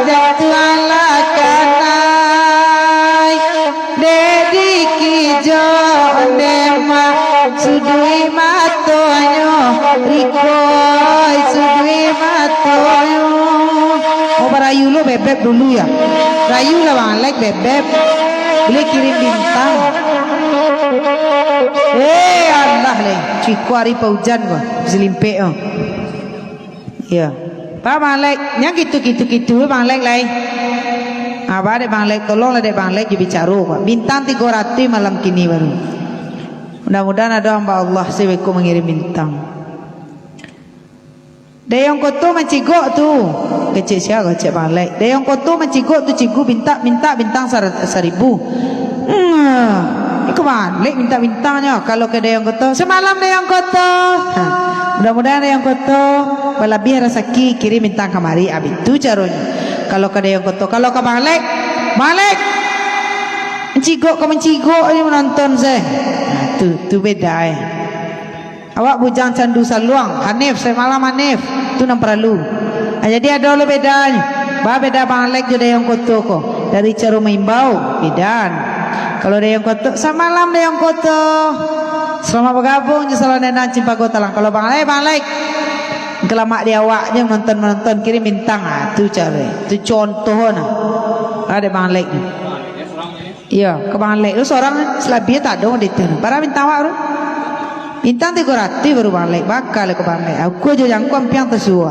jatuala kanai dedi kijo dema sudui matonyo rikoy sudui matonyo. Oh berayu lo bebek dulu ya, rayu lah Bang Lek bebek boleh kirim bintang. Allah le ciku hari paujan gua selimpe oh. Ya Pak Bang Lek yang gitu Bang Lek lai apa dek Bang Lek tolong lah dek Bang Lek bicara Pak bintang 300 malam kini baru mudah-mudahan ada hamba Allah sebeku mengirim bintang. Dayang koto mencigok tu kecil siapa cek Bang Lek dayang koto mencigok tu cigu minta bintang 1000 itu Bang Lek minta bintangnya kalau ke dayang koto semalam dayang koto mudah-mudahan dayang koto berlebih rezeki kirim bintang kemari itu caranya kalau ke dayang koto kalau ke Bang Lek mencigok ini menonton saya tu beda awak bujang candu saluang Hanif semalam Hanif tu nam perlu jadi ada lo bedanya beda Bang Lek juga yang koto ko dari cara mengimbau bedan kalau ada yang koto semalam ada yang koto selamat bergabung je salah nenek Cimpago Talang kalau Bang Lek kelamak dia awaknya menonton kirim bintang tu cara tu contoh ada Bang Lek iya ke Bang Lek lu seorang selebihnya tak ada di sana para bintang awak bintang 300 baru Bang Lek bakal ke Bang Lek aku aja yang kuampiang tersua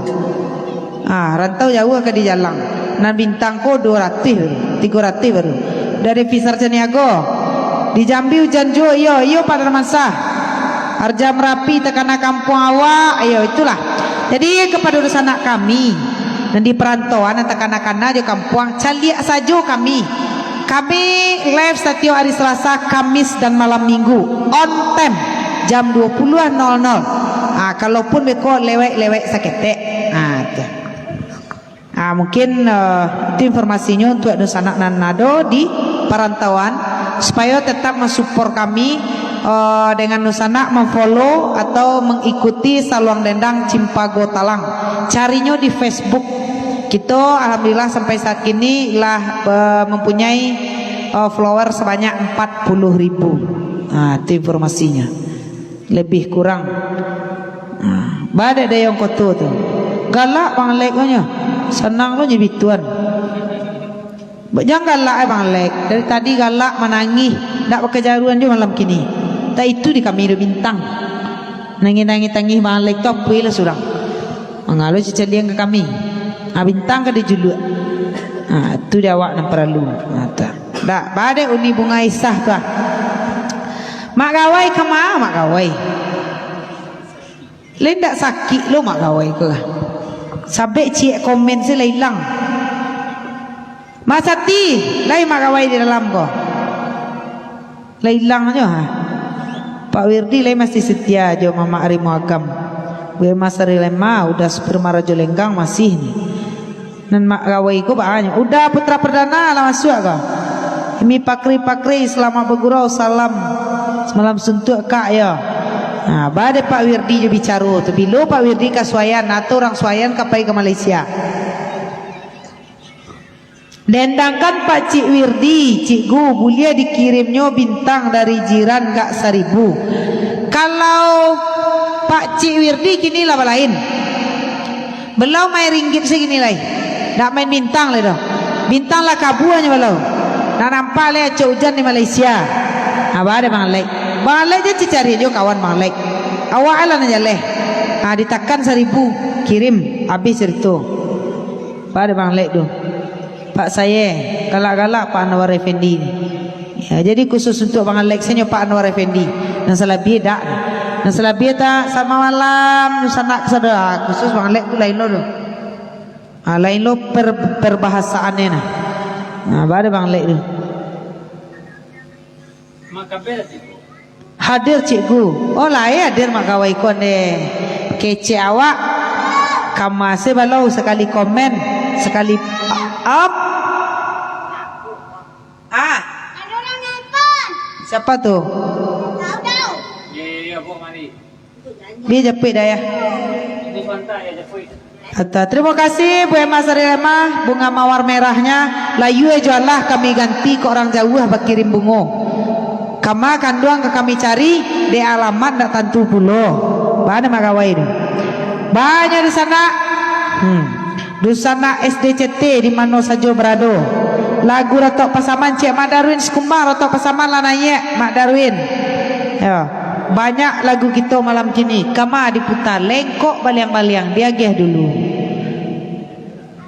rantau jauh ke di jalan nan bintang ko 200 300 baru dari Fisar Caniago di Jambi hujan jo iyo pada masa Harja Merapi tekana kampung awak iyo itulah jadi kepada urusan anak kami dan di perantauan tekana-kana di kampung caliak saja kami live setiap hari Selasa Kamis dan malam Minggu on time jam 20.00 kalaupun beko lewek saketek mungkin itu informasinya untuk anak Nado di perantauan supaya tetap mensupport kami dengan Nusana memfollow atau mengikuti Saluang Dendang Cimpago Talang carinya di Facebook kita alhamdulillah sampai saat ini lah mempunyai follower sebanyak 40.000 itu informasinya lebih kurang badai ada yang kotor tu galak Bang Lek nya senang lo jadi tuan jangan galak Bang Lek dari tadi galak menangis tak berkejaruan juga malam kini Tak itu di kami do bintang. Nangin-nangin balik top lah surang. Mengalu cicaliang ke kami. Bintang ke dijuluk. Itu dia awak nak perlu. Tak badai uni bunga Isah tu. Mak gawai kemana mak gawai? Lain tak sakit lo mak gawai ke? Sampai cik komen saya hilang. Mas Sati, lain mak gawai di dalam ko. Lain hilang aja. Pak Wirdi lain masih setia aja Mama Arimu Agam. Gue masari lema udah super marajo lenggang masih nih. Dan mak gawai ko banyak. Udah putra perdana lah masuk ko. Ini pakri selama bergurau salam semalam suntuk kak ya. Badai Pak Wirdi je bicara. Tapi lo Pak Wirdi ke Suayan atau orang Suayan kapai ke Malaysia. Dendangkan Pak Cik Wirdi, Cik Gu, boleh dikirimnya bintang dari jiran gak 1000. Kalau Pak Cik Wirdi kini lah lain. Belau main ringgit segini lah. Tak main bintang lah dah. Bintang lah kabuannya belau. Nak nampak lah cik hujan di Malaysia. Ada Bang Lek. Bang Lek je cari jo kawan Bang Lek. Awak lah aja leh. Ditekan 1000 kirim habis cerita. Ada Bang Lek tu. Pak saya galak-galak Pak Anwar Effendi ni. Ya, jadi khusus untuk Bang Lek saya Pak Anwar Effendi. Dan salah beda. Dan salah beda sama malam sanak sedar khusus Bang Lek tu lain lo tu. Lain lo perbahasaannya nah. Ada Bang Lek tu. Hadir cikgu. Oh lah ya hadir mak kawai kon deh. Kece awak. Kamase balau sekali komen, sekali up. Ada orang nelpon. Siapa tu? Tahu. Ya, Pak Mari. Dia jepit dah ya. Ini pantai ya, Jepui. Terima kasih Bu Emma Sarilema, bunga mawar merahnya. Layu jual lah kami ganti ke orang jauh berkirim bunga. Kama kanduang ke kami cari di alamat tak tentu pulo. Mana magawai itu? Banyak di sana. Di sana SDCT di mana saja berada. Lagu Ratok Pasaman Cik Mak Darwin Sekumbang Ratok Pasaman lah nanya Mak Darwin. Ya. Banyak lagu kita malam kini. Kama diputar lengkok baliang-baliang dia geh dulu.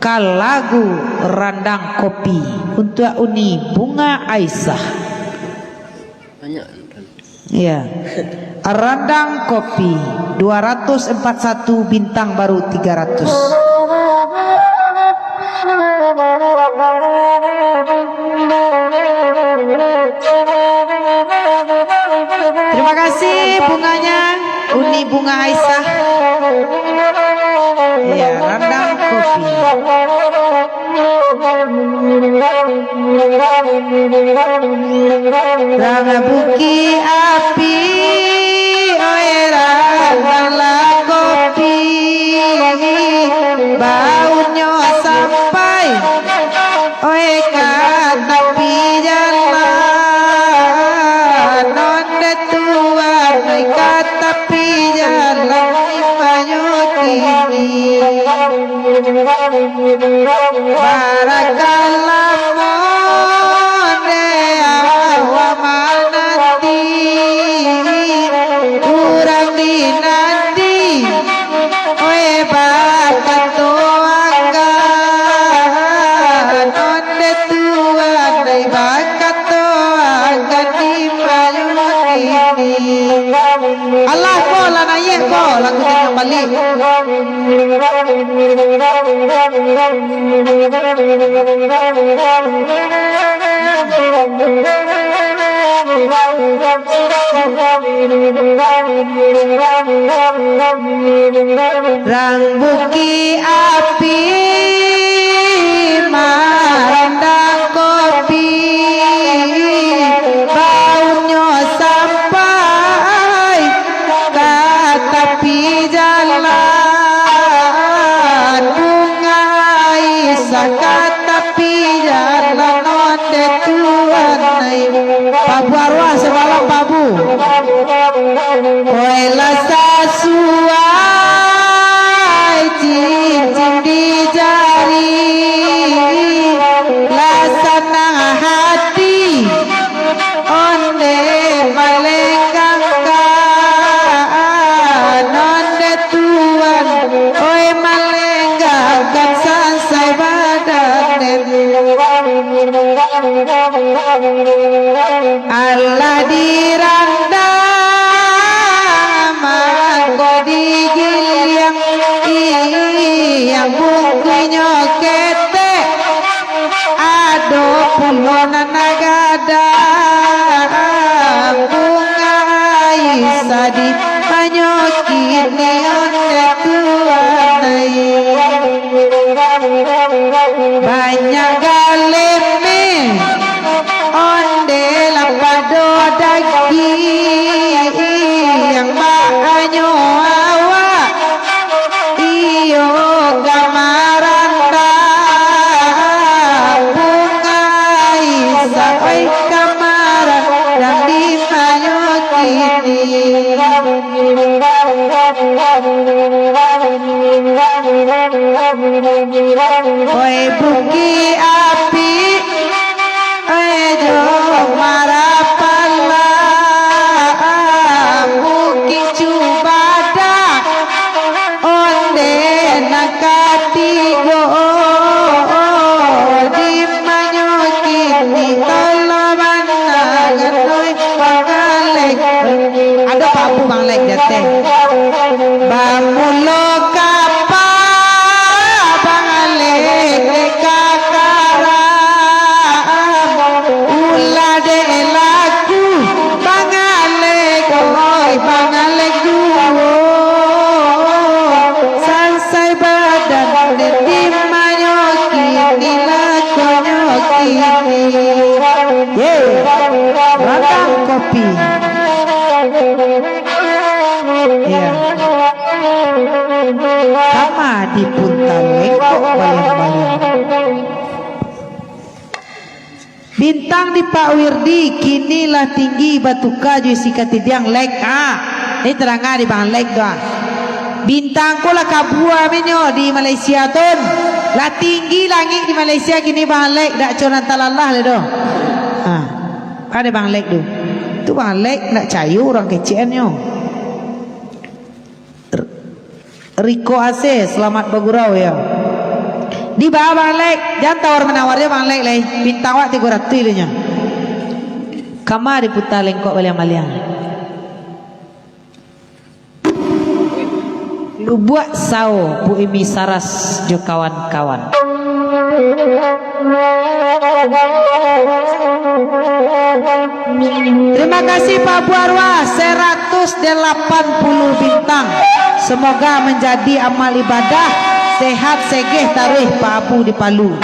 Kal lagu Randang Kopi untuk Uni Bunga Aisyah. Banyak. Ya. Randang Kopi 241 bintang baru 300. Terima kasih bunganya Uni Bunga Aisyah. Ya, Randang Kopi. Ranga buki api oera randang kopi. Baunya sampai oeka tapi jalan nonde tua oeka tapi jalan banyak kini. Barakallah monde awamal nanti kurang dinanti oe bakat toangga nonde tua dai bakat toangga di payung ini. Allah ko la naik ko lagu yang balik. Rang buki api marandang kopi baunya sampai ke tepi jalan bunga Aisyah ke tepi jalan onde tuan naik Pabu arwah semalam Pabu Koela sasuai cincin di jari lasana hati onde malenggang di panyokin onde tuanai banyak galeme onde lapado dagi yang banyo awak iyo gamaranda bungai sampai kamaran dan di panyo kini oi buki api jo marapala buki cubada onde nakatigo di manyoki di toloban naganoi pangalek ada papu pangalek jate bamulo kapa pangalek kakara ulade laku pangalek oi pangalek duo sansai badan di manyoki nilaku nyoki ye radang kopi ya sama di puntaleng kok bayang-bayang bintang di Pak Wirdi kinilah tinggi batu kaju sikati tiang lek ini terangga di bang lek doang bintang ko lah kabua minyo di Malaysia ton lah tinggi langit di Malaysia kini bang lek dak conan talalah le do ada bang lek tu tu bang lek nak cayu orang keciannya Riko Ase selamat bergurau ya di bawah bang lek jangan tawar menawarnya bang lek leh bintang wak 300 ilunya kamar diputar lengkok baliang-baliang lu buat sao bu imi saras jo kawan-kawan terima kasih Pak Buarwa 180 bintang semoga menjadi amal ibadah sehat segeh tarikh Pak Apu di Palu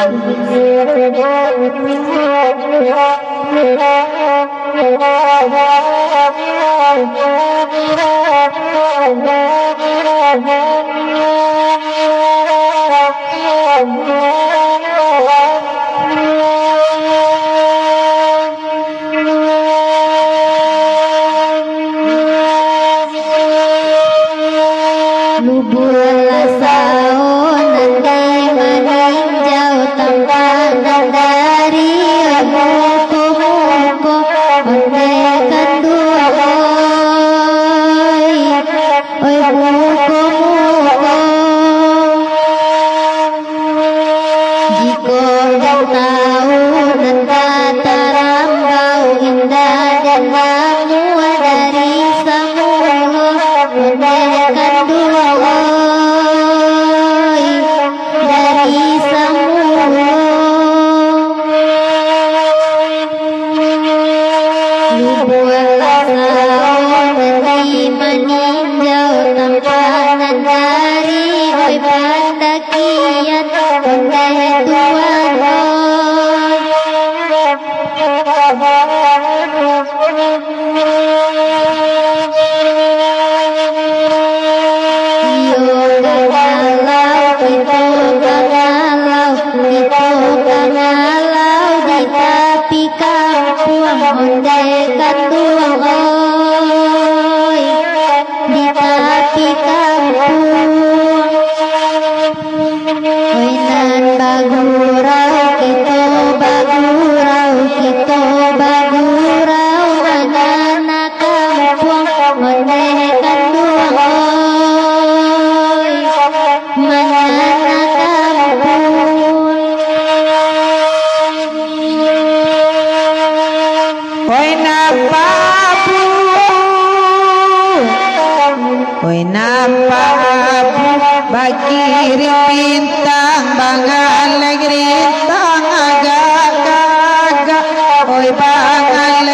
Kirim bintang bangal rintang agak kagak oi bangal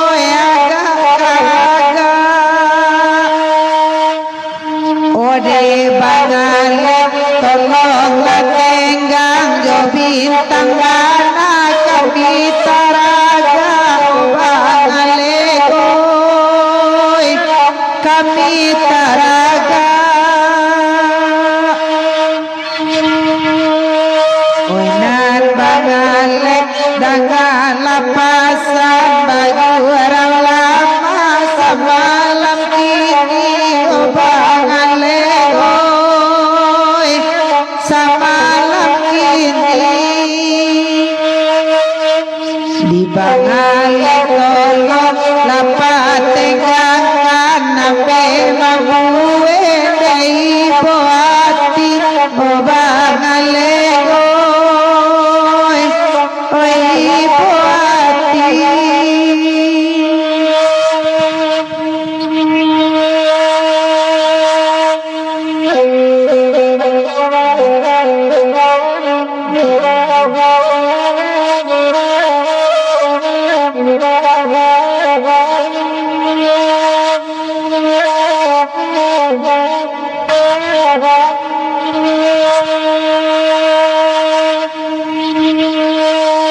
oi agak buendei boati obangalengoi oi boati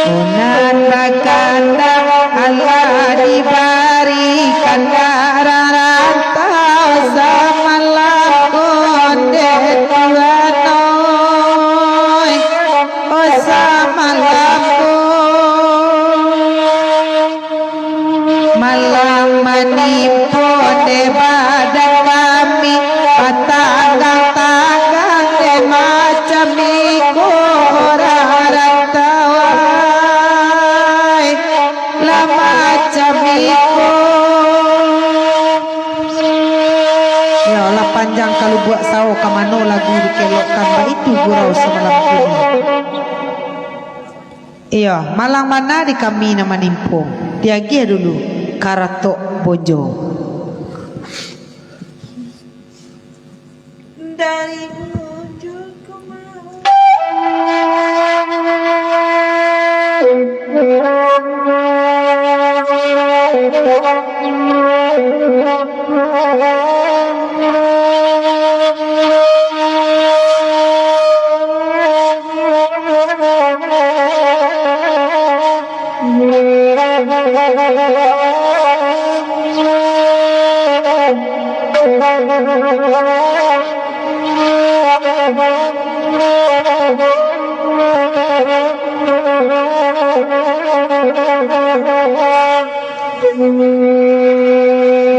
Unan bakanda Allah diberikan rantau sama lakon detuanoi oh sama lakon malam menimpo de badan kami patanggang-tanggang de macam iko rantawai la macam iko ya Allah panjang kalau buat sao kamano lagu dikelokkan ba itu gurau semalam ini iya malang mana di kami nama nimpung diagia dulu karatok bojo dari bojo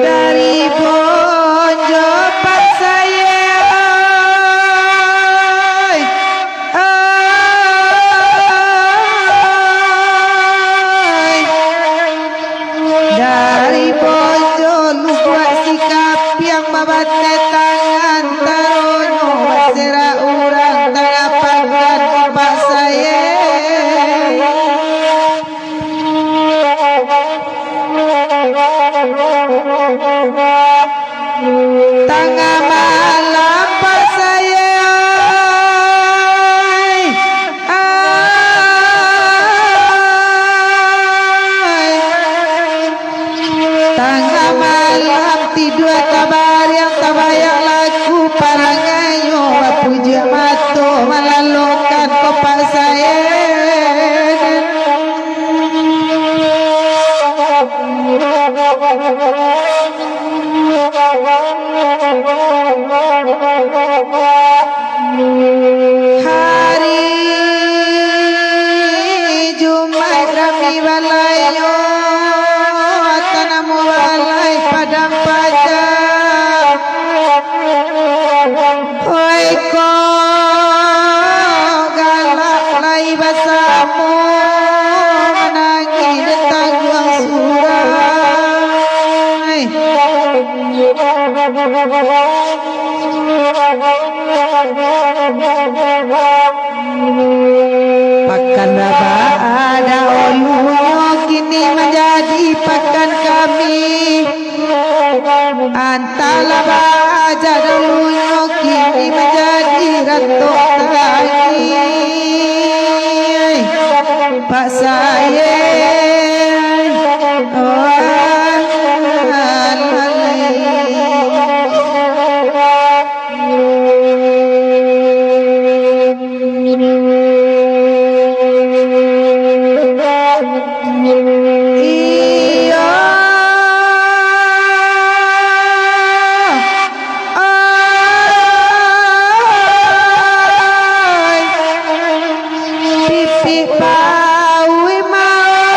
dari bojo pas saya dari bojo lu buat sikap yang babate tangan tarono sera urang tangapan bapak saya tengah malam pas saya tengah malam tidur kabar yang tabayak laku parangayo puja mato melalokan kopak saya hari Jumat rami balayo tanamu balai padam pajak oi ko galak lai basamu menangi detang juang surai pakan raba ada oluyo kini menjadi pakan kami antala baja dulunya kini menjadi ratok lagi pak saya pipi paui mau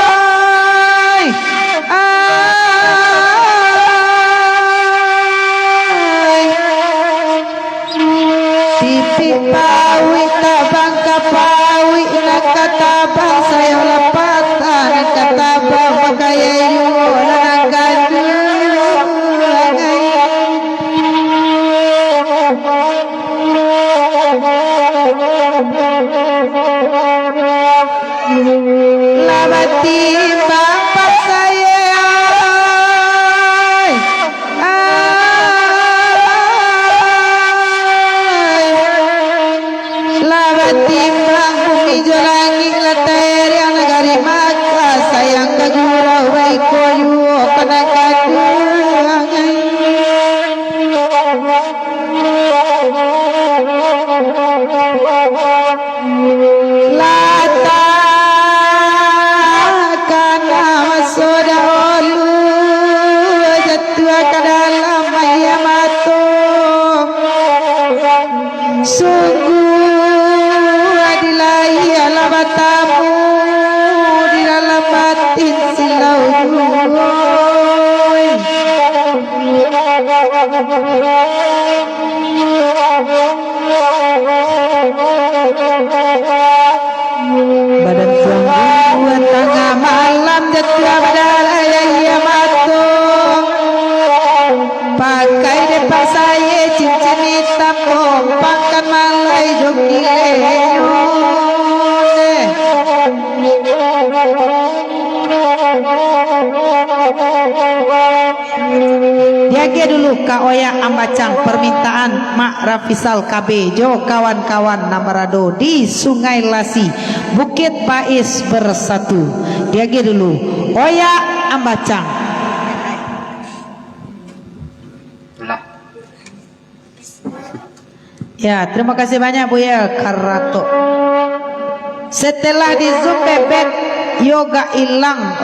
Badan tuang tengah malam jatuh badai ya matung. Pakai depan saya cincin hitam kompangkan malai joki Diage dulu Kak Oya Ambacang permintaan Mak Rafisal KB Jo kawan-kawan Namarado di Sungai Lasi Bukit Bais Bersatu. Diage dulu Oya Ambacang. Lah. Ya, terima kasih banyak Bu ya Karato. Setelah di zoom bebek yoga hilang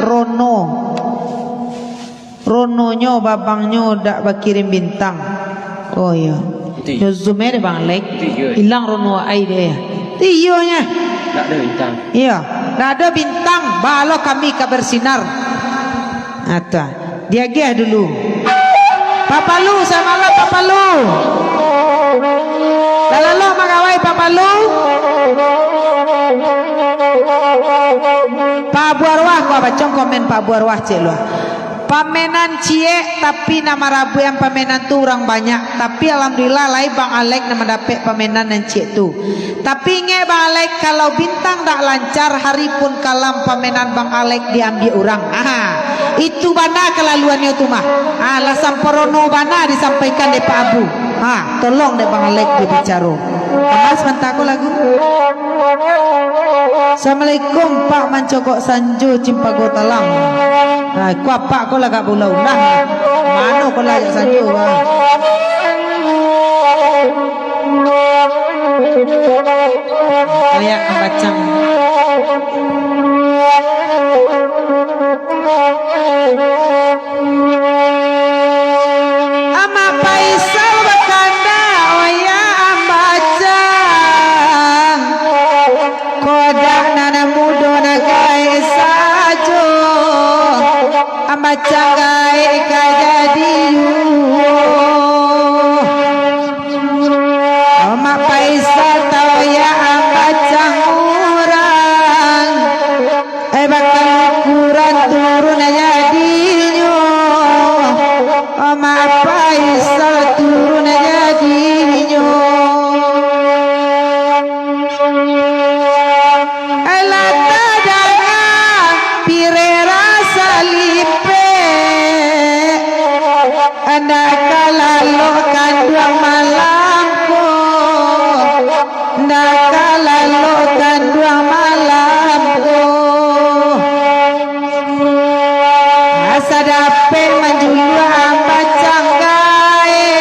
Rononya babangnya dak bakirim bintang. Oh iya. Yo zoom deh Bang Lek. Hilang Rono ai deh. Tiyonya. Tak ada bintang. Iya, dak ada bintang. Balo kami kabar sinar. Ata. Dia geh dulu. Papalu sama lo Papalu. Lalalo magawai Papalu. Pak Buarwah gua bacong komen Pak Buarwah cek lo. Pamenan cie tapi nama Rabu yang pamenan tu orang banyak. Tapi alhamdulillah lai Bang Alek nama dapat pamenan yang cie tu. Tapi nge Bang Alek kalau bintang tak lancar hari pun kalam pamenan Bang Alek diambil orang. Itu bana kelaluannya tu mah. Alasan porono bana disampaikan di Pak Abu. Tolong deh Bang Alek dibicara. Amas mantako lagu. Assalamualaikum Pak Mancokok Sanju Cimpago Talang. Ku apa kau lagak bulau lah. Mana kau lagak Sanju bang? Ayat bacang. Ama Faisal Bakanda Oya Ambacang Kodak nana mudo nagai sajo Ambacang gai kajadi Ama Faisal tau ya Ambacang urang bakal ukuran turun jadinya Ama Faisal turun jadinya Elata dana pire rasa lipe Anda kalalo kanduang malamku Anda kalalo kanduang malamku Asa dapet manjulu ambacang gae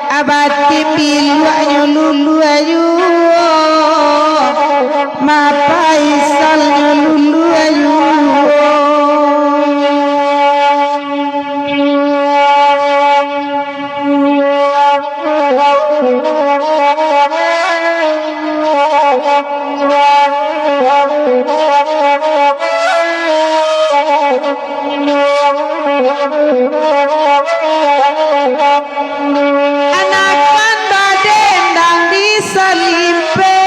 Abati pilu nyululu ayu Ma Faisal nyululu ayu Anakan badendang di Salimpe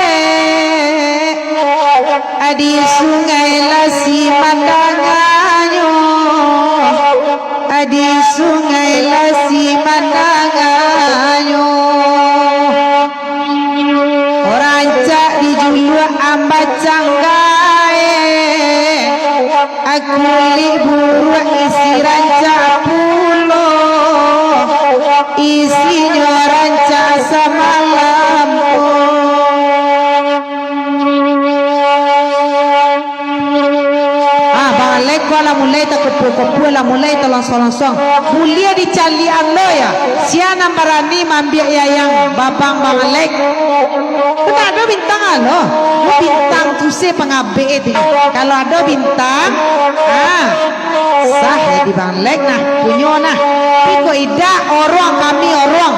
Di Sungai Lasi Mandanganyo Di Sungai Lasi Mandanganyo Orang cak di julu ambacang gae Aku libur isi rancak pulo Isinya rancak semalam Balik ko la mulai tak kupu la mulai langsung mulia di calian lo ya siana marani mambia ya yang babang Balik kita ada bintang lo bintang tu se pengabe itu kalau ada bintang sah ya di Balik nah punya nah piko ida orang kami orang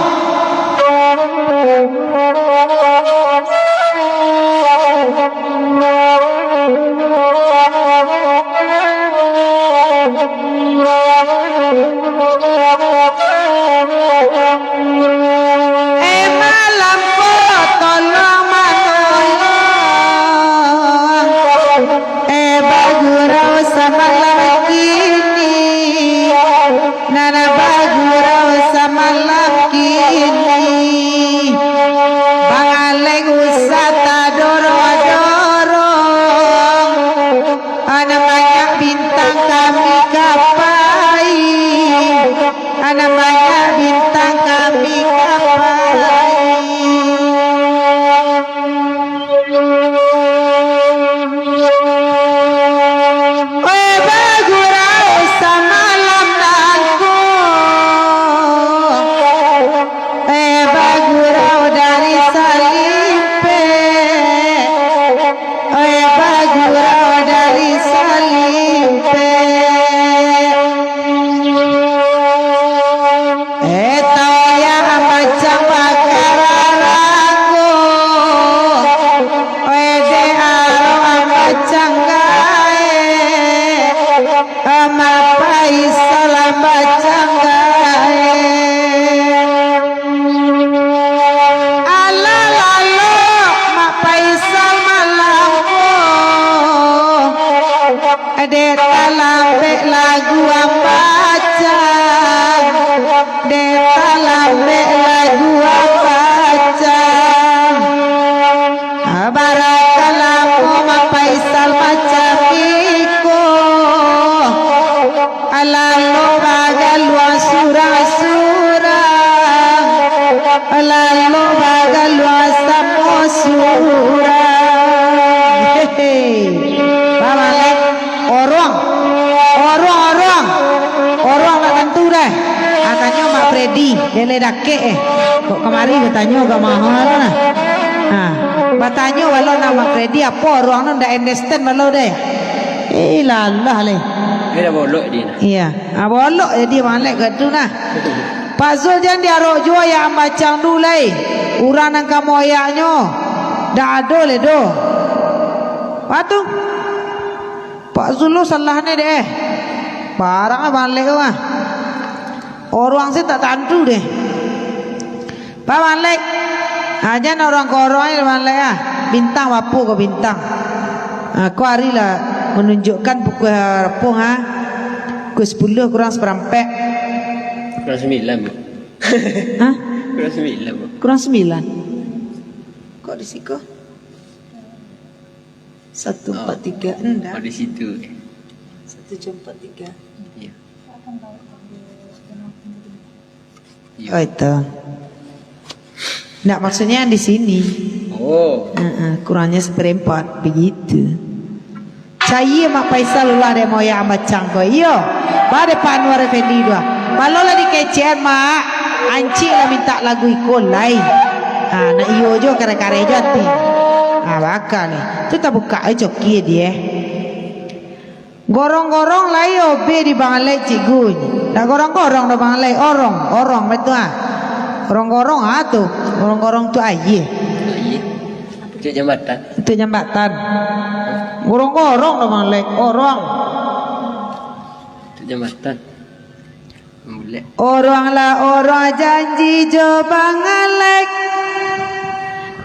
bagalwa surang-surang lalu bagalwa samosura hehe babalek orang nak tentu deh katanya Mak Freddy dele dake kok kemari katanya gak mahal nah bertanya walau nama Freddy apa orang nak ndak understand walau deh lalah leh Dia dah bolok dia nak. iya bolok jadi malek gitu nah Pak Zul jangan diarok jua yang macam dulai urang nang kamoyaknya dah ada le do patu Pak Zul lu salahnya deh barang balik mah orang sih tak tantu deh Pak balik aja orang korong balik bintang wapu ke bintang aku hari lah menunjukkan pukul repung pukul 10 kurang seperempat Kurang 9 bu. Hah? Kurang 9 bu. Kurang 9 kok di situ 143 enggak di situ. 143 Ya. oh itu enggak maksudnya di sini Oh. kurangnya seperempat begitu saya Mak Faisal lah dia mau yang macam kau iyo pada Panwar Effendi dua kalau lah dikecehan Mak anci lah minta lagu ikut lain nak iyo jo kare-kare jati bakal nih tu tak buka aja kia dia gorong-gorong lah iyo be di bangalai cikgu dah gorong-gorong dah bangalai orang betul gorong-gorong tu gorong-gorong tu aye Cik jambatan. itu jambatan gorong-gorong dah bangalai orang Cik jambatan. Boleh. orang lah orang janji jo bangalek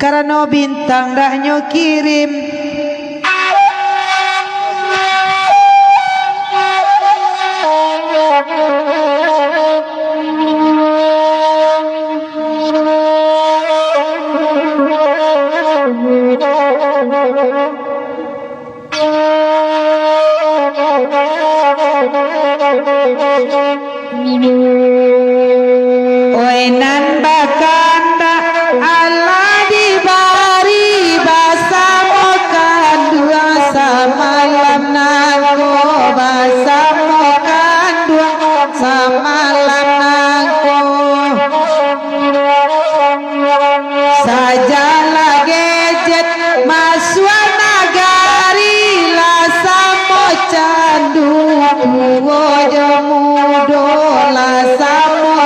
karena bintang dah nyo kirim Oenan bakanda Allah dibari basa mokan dua samalam nangko basa mokan dua samalam nangko sajalah gadget maswa nagari lah samo candu wojo mudo lah samo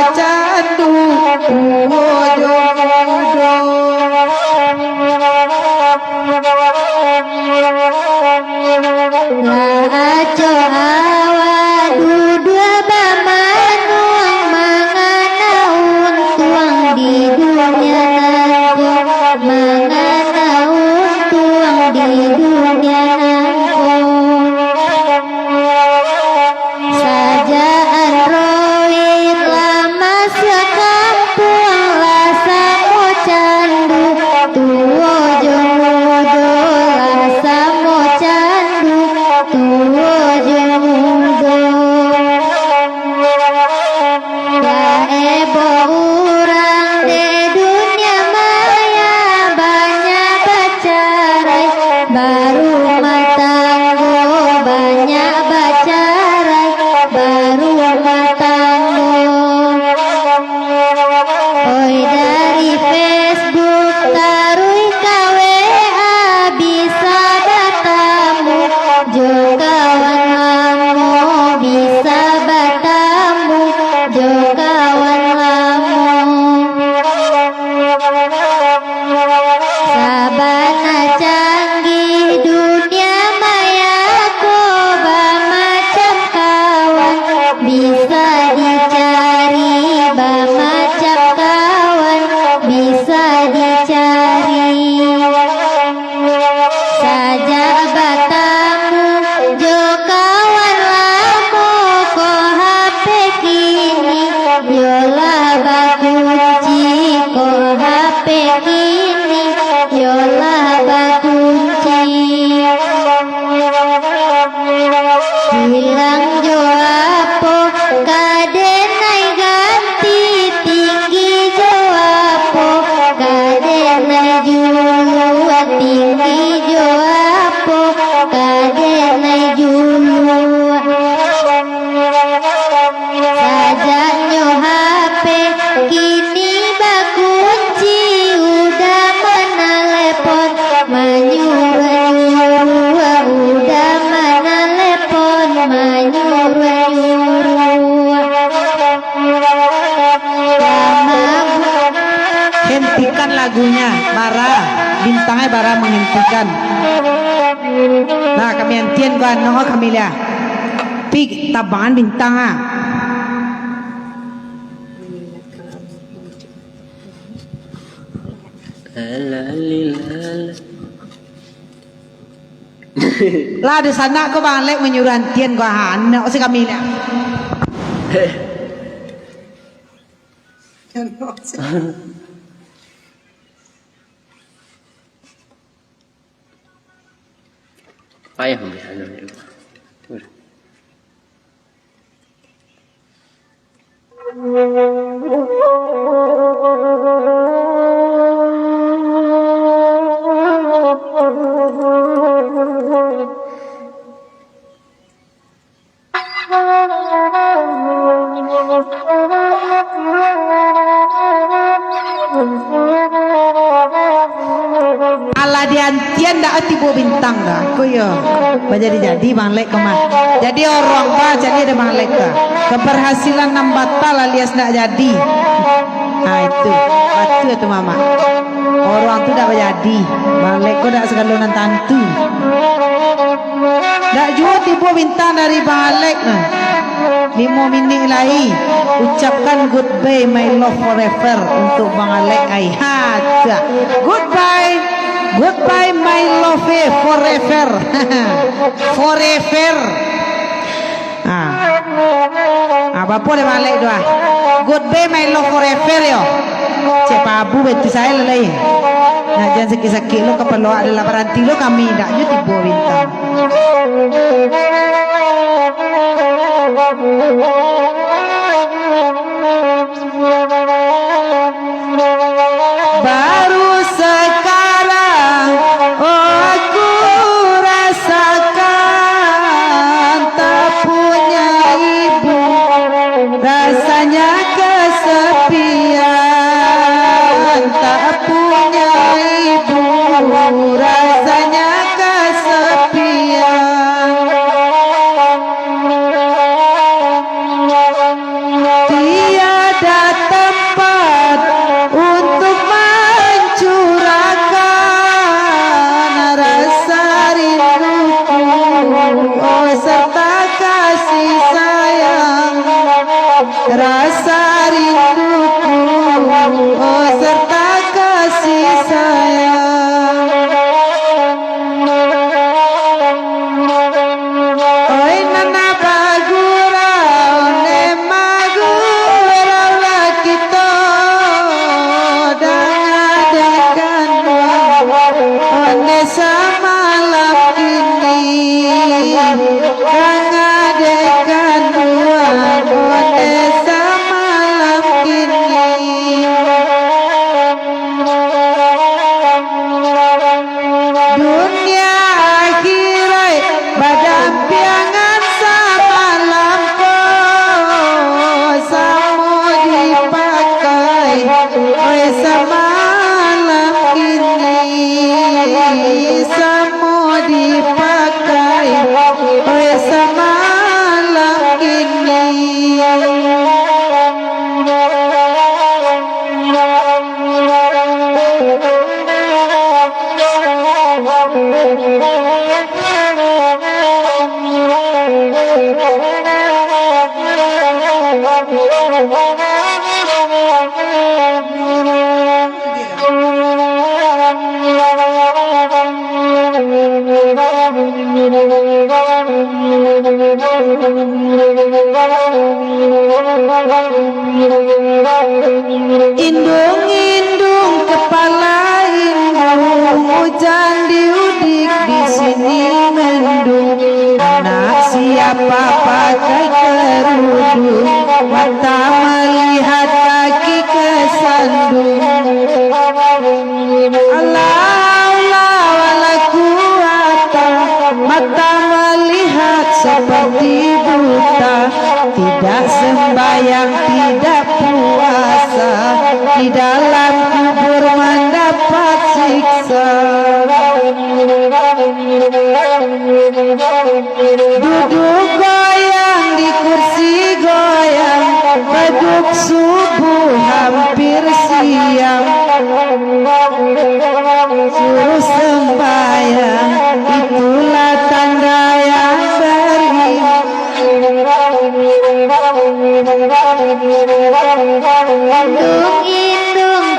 bintangnya barang menghentikan. Nah kami hentian kan noh kami lihat pik tabangan bintang ah. Lah di sana ko bang lek menyuruh hentian ko han noh si kami lihat. Payah memang itu. Ala diantian dah tibo bintang dah. Ko yo. Jadi bang lek kemah. Jadi orang bah jadi ada bang lek ka. Keberhasilan nam batal alias nak jadi. Nah itu. Batu itu mama. Orang tu dah jadi. Bang lek ko dah segalonan tantu. Dak jua tibo bintang dari bang lek nah. 5 minit lagi ucapkan goodbye my love forever untuk Bang Alek ai. Goodbye my love forever. Forever. Apa boleh Bang Alek doa. Goodbye my love forever yo. Cek abu betul saya lelai. Nah jangan sakit-sakit lo kepala adalah beranti lo kami dak yo tibo bintang. Baru sekarang aku rasakan tak punya ibu, rasanya kesepian. Tak punya ibu, rasanya kesepian. Tiada tempat untuk mencurahkan rasa rinduku, oh serta kasih sayang. Rasa rinduku, oh serta kasih sayang. Oi nana bagurau ne magurau lah kita dengarkan one semalam ini dengarkan one semalam ini. Dunia akhirat badampiangan semalam ko samo dipakai oi semalam ini samo dipakai oi semalam ini. Indung-indung kepala indung, hujan diudik di sini mendung. Anak siapa pakai kerudung, mata melihat kaki kesandung. Allah wala quwata, mata melihat seperti buta. Tidak sembahyang, tidak puasa, di dalam kubur mendapat siksa. Duduk goyang di kursi goyang, beduk subuh hampir siang. Indung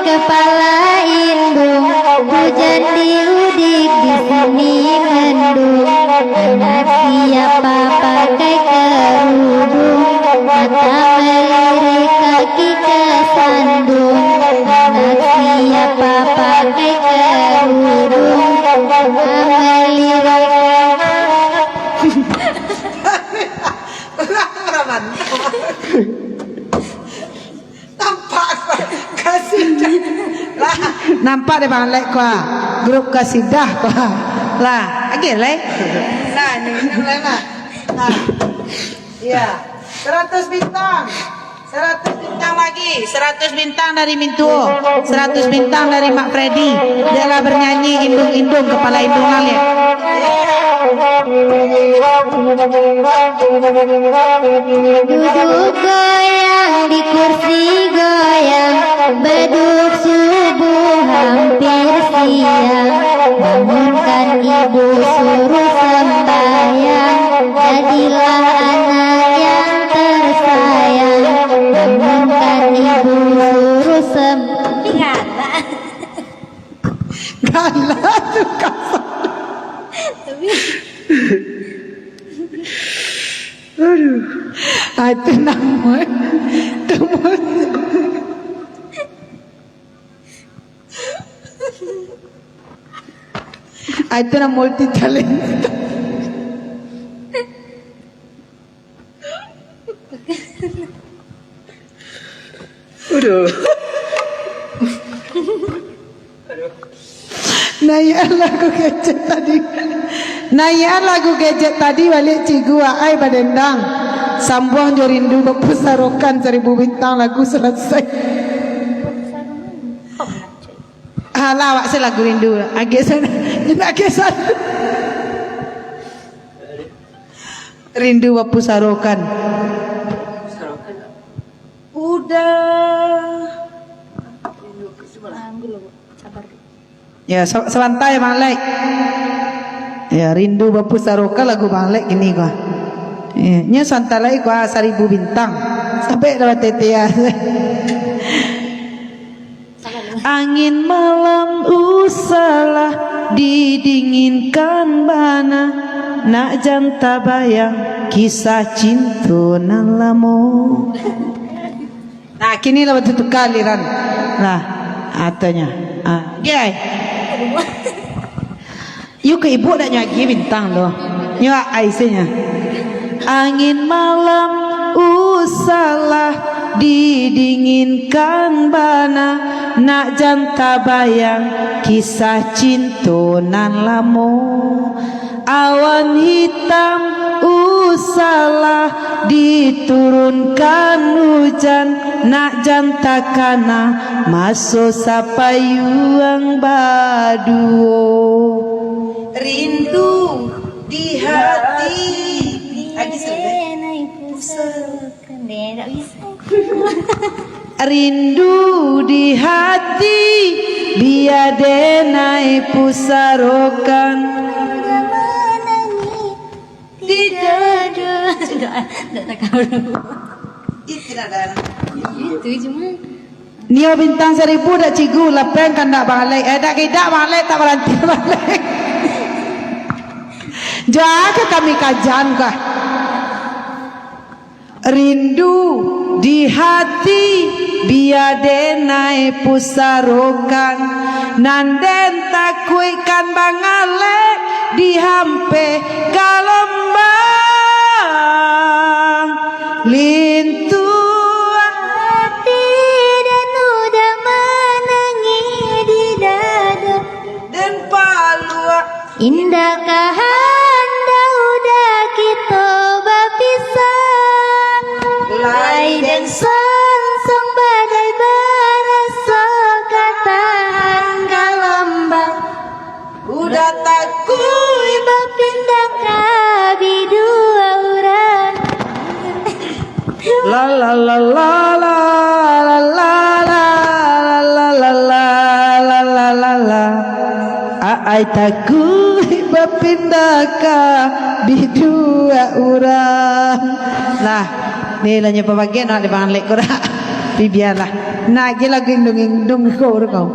kepala indung, hujan diudik di sini mendung. Anak siapa pakai kerudung, mata melirik kaki kesandung. Anak siapa pakai kerudung, mata melirik. Nampak kasidah lah, nampak deh bang lek kuah grup kasidah kuah lah, lagi lek lah ini lek lah, iya 100 bintang. 100 bintang lagi, 100 bintang dari Mintuo, 100 bintang dari Mak Freddy. Dia lah bernyanyi indung-indung kepala indung lalit. Duduk goyang di kursi goyang, beduk subuh hampir siang. Bangunkan ibu suruh sembahyang, jadilah anak yang tersayang. Bangunkan ibu suruh sembahyang. Galah tuh kasar. Aduh, itu nama teman. Itu nama multi talent. Aduh. Nayaan lagu gadget tadi. Nayaan lagu gadget tadi balik cigu ai badendang. Sambuang jo rindu bepusarokan 1000 bintang lagu selesai. Alah awak saya lagu rindu. Agak sana. Jenak agak sana. Rindu bepusarokan. Udah. Ya, sebentar ya Bang Lek. Ya, rindu bapu saroka lagu Bang Lek gini gua. Ya, nya santai lagi gua 1000 bintang. Sampai dapat tetean. Angin malam usahlah didinginkan bana, nak janta bayang kisah cinta nan lamo. Nah, kini lah betul kaliran. Nah, atanya. Gay. Yuk ke ibu dah nyagi bintang loh. Nyawa aisenya. Angin malam usahlah didinginkan bana, nak janta bayang kisah cinta nan lamo. Awan hitam usahlah diturunkan hujan, nak janta kana masuk sapayuang baduo. Rindu di hati. Rindu di hati biadenai pusarokan. Tidak ada. Itu cuma Nio bintang 1000 dak cigu lepeng kan dak balik. Dak kidak balik tak berhenti balik. Jaga kami kajan kah. Rindu di hati biadenai pusarokan, nanden takuikan bangalek di hampe kalombang lintu hati dan udah menangis di dada. dan palua Indahkah anda udah kita berpisah, lai dan song badai barasa katahan galambang. udah takui Berpindah ke bidua urang. la la la la la la la la la la la la la la ai takui berpindah ke bidua urang. Nah Dia lah nyepa bagian nak dibangan lek kau dah. Biarlah. Nak je lagu indung kau kau.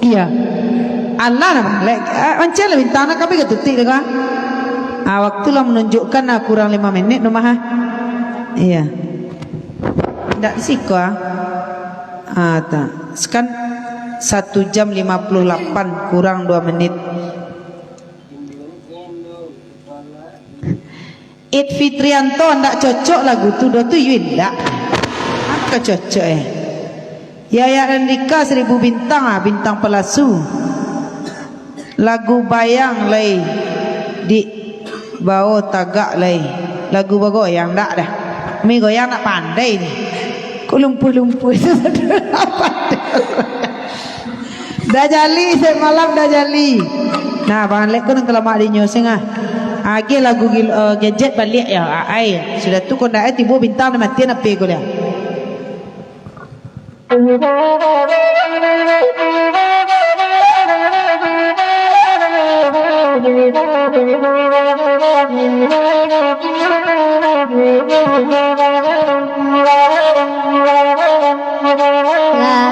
Iya. Allah nama lek. Macam lah bintang nak kami ketutik dah. Waktu lah menunjukkan kurang 5 menit rumah. Iya. Tak siko tak. Sekarang 1 jam 58 kurang 2 menit. Ed Fitrianto ndak cocok lagu tu do tu Yun ndak. Apa cocok Yaya Andika 1000 bintang bintang pelasu. Lagu bayang lay di bau tagak lay. Lagu bagoyang ndak dah. Mi goyang nak pandai ni. Kok lumpuh-lumpuh itu apa? Dah jali semalam dah jali. Nah, bang lek kau nak lama di nyoseng Age lagu gadget balik ya. Sudah tu kau nak tiba bintang mati nak pego dia.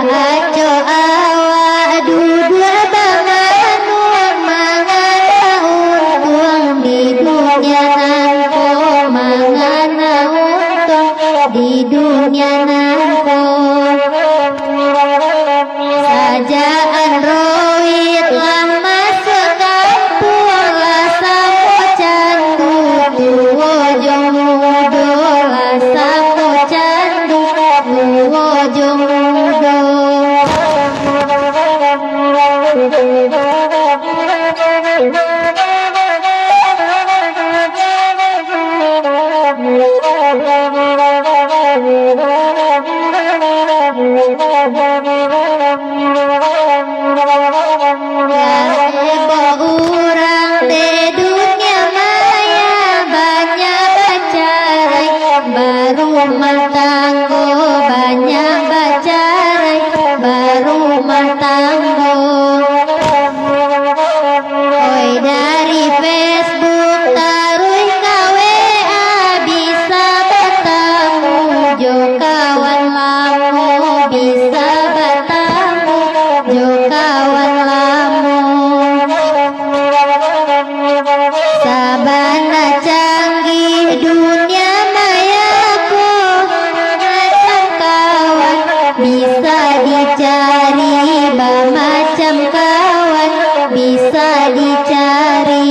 Lajo awak duduk bangun mangan untung di dunia nanko mangan untung di dunia nanko sajaan roit lama sekampung lah sapo candu tuwo jomudo lah sapo candu tuwo jomudo orang di dunia maya banyak bacarai baru matanggo banyak bacarai baru matanggo oi dari Facebook taruh kawe bisa bertemu jo kawan lamu bisa bertemu jo kawan lamu sabana canggih dunia mayaku macam kawan bisa dicari macam kawan bisa dicari